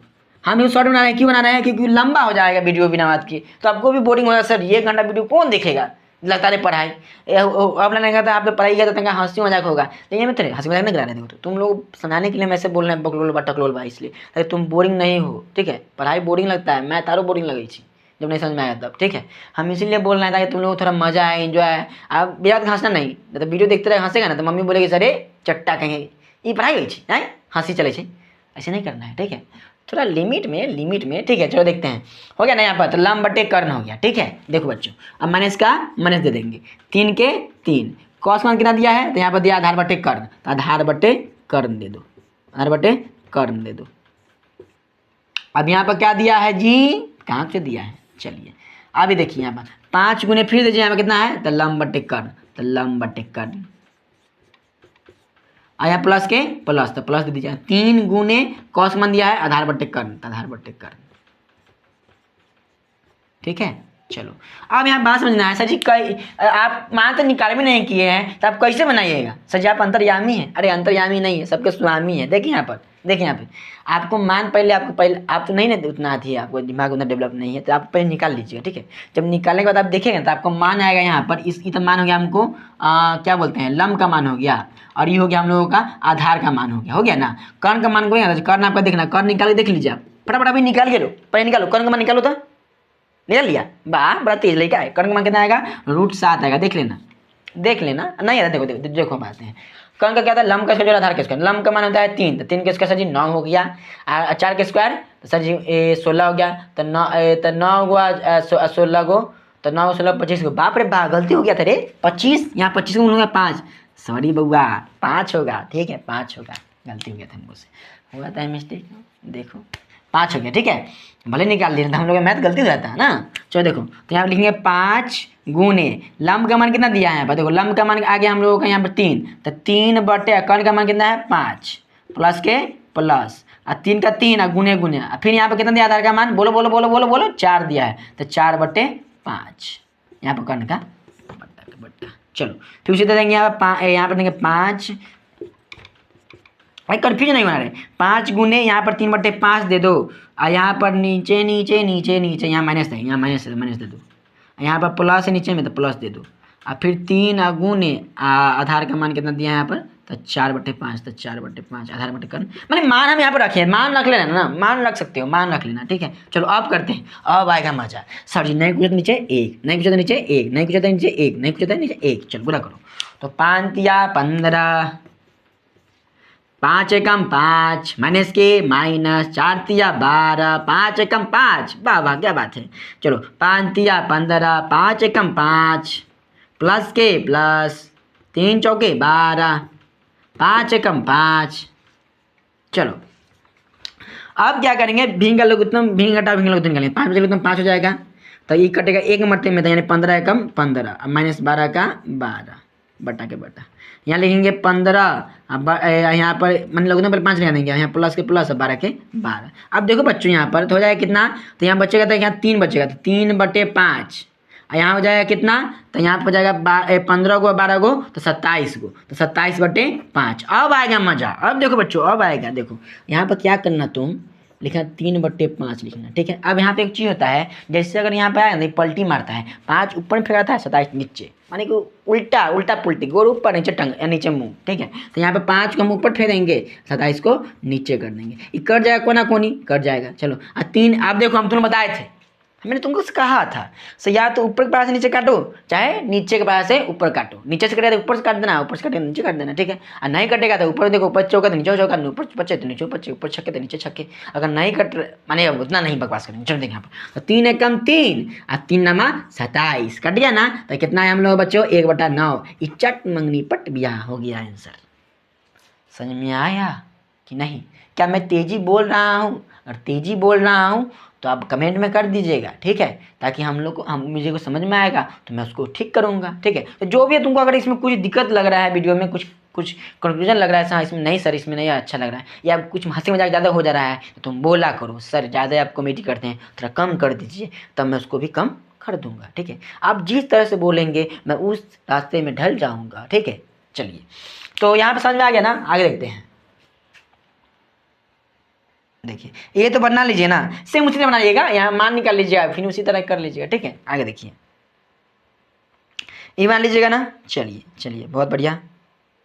हम ये शॉर्ट बना रहे हैं, क्यों बना रहे हैं, क्योंकि लंबा हो जाएगा वीडियो बिना बात की, तो आपको भी बोरिंग होगा सर, 1 घंटा वीडियो कौन देखेगा, लगता है पढ़ाई ऑफलाइन रहेगा तो आप लोग पढ़ाई किया तो हंसी मजाक होगा, लेकिन मैं हंसी मजाक नहीं करा रहे, देखो तुम लोग समझाने के लिए मैं ऐसे बोल रहे हैं बकलोल बा टकलोल बा, इसलिए ताकि तुम बोरिंग नहीं हो, ठीक है। पढ़ाई बोरिंग लगता है, मैं तारो बोरिंग लगी थी जब नहीं समझ में आया तब, ठीक है। हम इसीलिए बोल रहे हैं ताकि तुम लोग को थोड़ा मजा आए, एंजॉय आए। आप बिना हंसना नहीं, तो वीडियो देखते रहे हंसेगा ना तो मम्मी बोलेगी सर चट्टा कहेंगे ये पढ़ाई गई थी, हंसी चले, ऐसे नहीं करना है, ठीक है। थोड़ा लिमिट में, ठीक है। चलो देखते हैं, हो गया ना यहाँ पर, तो लंब बटे कर्ण हो गया, ठीक है। देखो बच्चों, अब माइनस का माइनस दे देंगे, 3 के 3, कॉस मान कितना दिया है, तो यहाँ पर दिया आधार बटे कर्ण, तो आधार बटे कर्ण दे दो, आधार बटे कर्ण दे दो। अब यहाँ पर क्या दिया है जी, कहाँ से दिया है, चलिए अभी देखिए यहाँ पर 5 गुने फिर दीजिए, यहाँ पर कितना है, तो लंब बटे कर्ण, तो लंब बटे कर्ण आया प्लस के प्लस, तो प्लस दे दीजिए। 3 गुने कॉस मान दिया है आधार बटे कर्ण, आधार बटे कर्ण, ठीक है। चलो अब यहाँ बात समझना है, सर जी कई आप मान तो निकाल भी नहीं किए हैं तो आप कैसे बनाइएगा, सर जी आप अंतर्यामी हैं, अरे अंतर्यामी नहीं है, सबके स्वामी है। देखिए यहाँ पर, देखिए यहाँ पे आपको मान पहले आप तो नहीं ना उतना आती है, आपको दिमाग उतना डेवलप नहीं है, तो आप पहले निकाल लीजिएगा, ठीक है। जब निकालने के बाद आप देखेंगे तो आपको मान आएगा यहाँ पर, इस तो मान हो गया हमको क्या बोलते हैं, लंब का मान हो गया, और ये हो गया हम लोगों का आधार का मान हो गया ना। कर्ण का मान को कर्ण आपका देखना, कर्ण निकाल के देख लीजिए आप, फटाफट अभी निकाल के लो, पहले निकालो कर्ण का मान, निकालो तो निकाल लिया, वाह बड़ा तेज लड़का है। कर्ण का मान कितना आएगा, √7 आएगा, देख लेना नहीं आता, देखो बातें हैं। कर्ण का क्या था, लंब का स्क्वायर आधार का स्क्वायर, लंब का मान होता है 3, तो 3 के स्क्वायर सर जी 9 हो गया, 4 के स्क्वायर तो सर जी 16 हो गया, तो 9 हुआ 16 गो, तो 9 16 25 गो, बाप रे बाप गलती हो गया था रे, 25 यहाँ 25 को मिलूंगा 5, सॉरी बउआ 5 होगा, ठीक है 5 होगा, गलती हो गया था हमको से, हुआ था मिस्टेक, देखो 5 हो गया, ठीक है। भले निकाल दिया, हम लोग मैथ गलती हो जाता है ना। चलो देखो, तो यहाँ पर लिखेंगे 5 गुने लंब का मान कितना दिया है यहाँ पर, देखो लंब का मान आ गया हम लोगों का यहाँ पर 3, तो 3 बटे कर्ण का मान कितना है 5, प्लस के प्लस, और 3 का 3 और गुने गुने, फिर यहाँ पर कितना दिया आधार का मान, बोलो बोलो बोलो बोलो बोलो 4 दिया है, तो 4 बटे 5 यहाँ पर कर्ण का बट्टा। चलो फिर उसे दे देंगे यहाँ पर देंगे 5, भाई कन्फ्यूजन नहीं बना रहे, 5 गुने यहाँ पर 3 बटे 5 दे दो, और यहाँ पर नीचे नीचे नीचे नीचे यहाँ माइनस है, यहाँ माइनस दे दो, यहाँ पर प्लस है नीचे में तो प्लस दे दो, और फिर 3 गुने आधार का मान कितना दिया है यहाँ पर, तो 4 बटे 5, तो 4 बटे 5 आधार बटे कर्ण, मतलब मान हम यहाँ पर रखे, मान रख लेना ना, मान रख सकते हो, मान रख लेना, ठीक है। चलो अब करते हैं, अब आएगा मजा, सर जी नहीं कुछ नीचे 1, नहीं कुछ नीचे 1, नहीं कुछ नीचे 1, नहीं कुछ नीचे 1, चलो बुरा करो, तो 5 या 15, 5 एकम 5 माइनस के माइनस, 4 तिया 12, 5 एकम 5, वाह वाह क्या बात है। चलो 5 तिया 15, 5 एकम 5, प्लस के प्लस, 3 चौके 12, 5 एकम 5। चलो अब क्या करेंगे, भिंग का लघुत्तम भिंग घटा भिंग लघुत्तम निकालेंगे, 5 लघुत्तम 5 हो जाएगा, तो ये कटेगा एक मरते में, तो यानी 15 एकम 15, माइनस 12 का 12 बटा के बटा, यहाँ लिखेंगे 15, यहाँ पर मन लघुत्तम पर 5 लगा देंगे, यहाँ प्लस के प्लस 12 के 12। अब देखो बच्चों यहाँ पर तो हो जाएगा कितना, तो यहाँ बचेगा, तो यहाँ 3 बचेगा, तो 3 बटे 5, यहाँ हो जाएगा कितना, तो यहाँ पर जाएगा 15 गो 12 गो, तो 27 गो, तो 27 बटे 5। अब आएगा मजा, अब देखो बच्चों अब आएगा, देखो यहाँ पर क्या करना तुम, लिखना 3/5 लिखना, ठीक है। अब यहाँ पे एक चीज़ होता है, जैसे अगर यहाँ पे आया ना पलटी मारता है, 5 ऊपर में फेंकाता है 27 नीचे, माने कि उल्टा उल्टा पुलटी, गोड़ ऊपर नीचे टंग या नीचे मुंह, ठीक है। तो यहाँ पे 5 को हम ऊपर फेंकेंगे, 27 को नीचे कर देंगे, ये कट जाएगा कोना कोनी, कट जाएगा। चलो 3 आप देखो हम तुम्हें बताए थे, मैंने तुमको कहा था सो या तो ऊपर के पास से नीचे काटो, चाहे नीचे के पास से ऊपर काटो। नीचे से कटेगा तो ऊपर से काट देना, ऊपर से कटेगा नीचे काट देना, ठीक है। और नहीं कटेगा तो ऊपर देखो, ऊपर चौका तो नीचे चौका, ऊपर बच्चे तो नीचे बच्चे, ऊपर छक्के तो नीचे छक्के। अगर नहीं कट माने उतना नहीं बकवास करेंगे। चलो देखिए यहाँ पर, तो 3 एकम 3 और 3 नमा 27 कट गया ना, तो कितना है हम लोग बच्चों 1/9। ये चट मंगनी पट बिया हो गया आंसर। समझ में आया कि नहीं? क्या मैं तेजी बोल रहा हूँ? अगर तेजी बोल रहा हूँ तो आप कमेंट में कर दीजिएगा, ठीक है, ताकि मुझे को समझ में आएगा तो मैं उसको ठीक करूँगा, ठीक है। तो जो भी है तुमको अगर इसमें कुछ दिक्कत लग रहा है, वीडियो में कुछ कंफ्यूजन लग रहा है, इसमें नहीं सर इसमें नहीं अच्छा लग रहा है, या कुछ हंसी मजाक ज़्यादा हो जा रहा है, तो तुम बोला करो सर ज़्यादा आप कॉमेडी करते हैं, थोड़ा कम कर दीजिए, तब मैं उसको भी कम कर दूंगा, ठीक है। आप जिस तरह से बोलेंगे मैं उस रास्ते में ढल जाऊँगा, ठीक है। चलिए तो यहाँ पर समझ में आ गया ना, आगे देखते हैं। देखिए ये तो बना लीजिए ना, सेम उसी तरह बना लीजिएगा, यहाँ मान निकाल लीजिएगा, फिर उसी तरह कर लीजिएगा, ठीक है। आगे देखिए ये मान लीजिएगा ना, चलिए बहुत बढ़िया।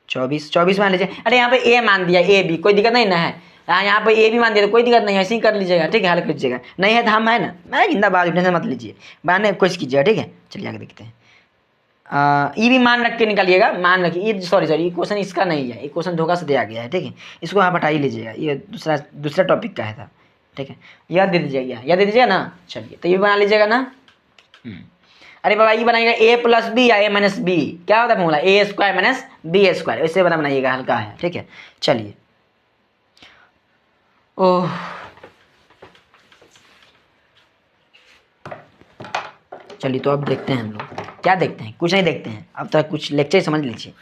24 मान लीजिए। अरे यहाँ पे ए मान दिया, ए बी, कोई दिक्कत नहीं ना है। यहाँ पे ए भी मान दिया तो कोई दिक्कत नहीं है, ऐसे ही कर लीजिएगा, ठीक है। हल कर लीजिएगा, नहीं है तो हम है ना, मैं जिंदाबाद, टेंशन मत लीजिए, बनाने की कोशिश कीजिएगा, ठीक है। चलिए आगे देखते हैं। ये भी मान रख के निकालिएगा, मान रखिए, ये सॉरी ये क्वेश्चन इसका नहीं है, ये क्वेश्चन धोखा से दिया गया है, ठीक है। इसको आप हटा ही लीजिएगा, ये दूसरा टॉपिक का है था, ठीक है। याद दे दीजिएगा, याद दे दीजिएगा ना। चलिए तो ये बना लीजिएगा ना। अरे बाबा ये बनाइएगा a+b या a-b, क्या होता है फॉर्मूला, a² - b², ऐसे बनाइएगा, हल्का है, ठीक है। चलिए ओह चलिए तो अब देखते हैं हम लोग क्या देखते हैं, कुछ नहीं देखते हैं, अब तक कुछ लेक्चर समझ लीजिए।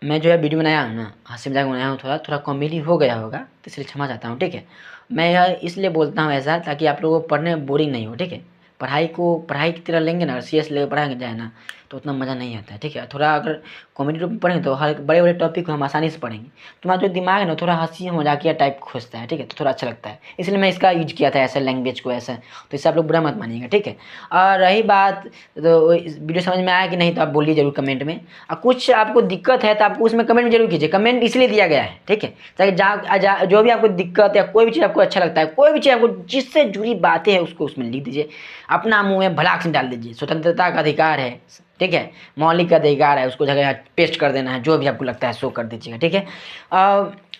मैं जो है वीडियो बनाया हूँ ना, हंसी मजाक बनाया हूँ, थोड़ा कॉमेडी हो गया होगा तो इसलिए क्षमा चाहता हूँ, ठीक है। मैं यह इसलिए बोलता हूँ ऐसा ताकि आप लोगों को पढ़ने में बोरिंग नहीं हो, ठीक है। पढ़ाई की तरह लेंगे ना, अगर सीरियस लेकर पढ़ाएंगे जाए ना तो उतना मज़ा नहीं आता है, ठीक है। थोड़ा अगर कॉमेडी रूप में पढ़ेंगे तो हर बड़े बड़े टॉपिक को हम आसानी से पढ़ेंगे, तुम्हारा जो दिमाग है ना थोड़ा हंसी मजाकिया टाइप खोजता है, ठीक है, तो थोड़ा अच्छा लगता है, इसलिए मैं इसका यूज किया था ऐसे लैंग्वेज को, ऐसा। तो इससे आप लोग बुरा मत मानिएगा, ठीक है। और रही बात तो इस वीडियो समझ में आया कि नहीं, तो आप बोलिए जरूर कमेंट में। और कुछ आपको दिक्कत है तो आपको उसमें कमेंट जरूर कीजिए, कमेंट इसलिए दिया गया है, ठीक है, ताकि जो भी आपको दिक्कत या कोई भी चीज़ आपको अच्छा लगता है, कोई भी चीज़ आपको जिससे जुड़ी बातें हैं उसको उसमें लिख दीजिए, अपना मुँह में भड़ाक से डाल दीजिए। स्वतंत्रता का अधिकार है, ठीक है, मौलिक अधिकार है, उसको जगह पेस्ट कर देना है, जो भी आपको लगता है सो कर दीजिएगा, ठीक है।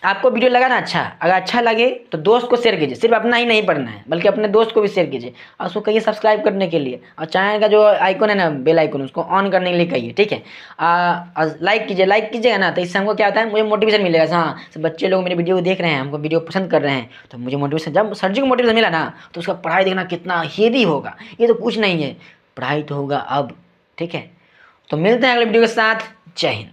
आपको वीडियो लगा ना अच्छा, अगर अच्छा लगे तो दोस्त को शेयर कीजिए, सिर्फ अपना ही नहीं पढ़ना है बल्कि अपने दोस्त को भी शेयर कीजिए, और उसको कहिए सब्सक्राइब करने के लिए, और चैनल का जो आइकन है ना, बेल आइकन, उसको ऑन करने के लिए कहिए, ठीक है। लाइक कीजिएगा ना, तो इससे हमको क्या होता है, मुझे मोटिवेशन मिलेगा। हाँ, सब बच्चे लोग मेरे वीडियो को देख रहे हैं, हमको वीडियो पसंद कर रहे हैं, तो मुझे मोटिवेशन, जब सर जी को मोटिवेशन मिला ना तो उसका पढ़ाई देखना कितना हेवी होगा। ये तो कुछ नहीं है, पढ़ाई तो होगा अब, ठीक है। तो मिलते हैं अगले वीडियो के साथ। जय हिंद।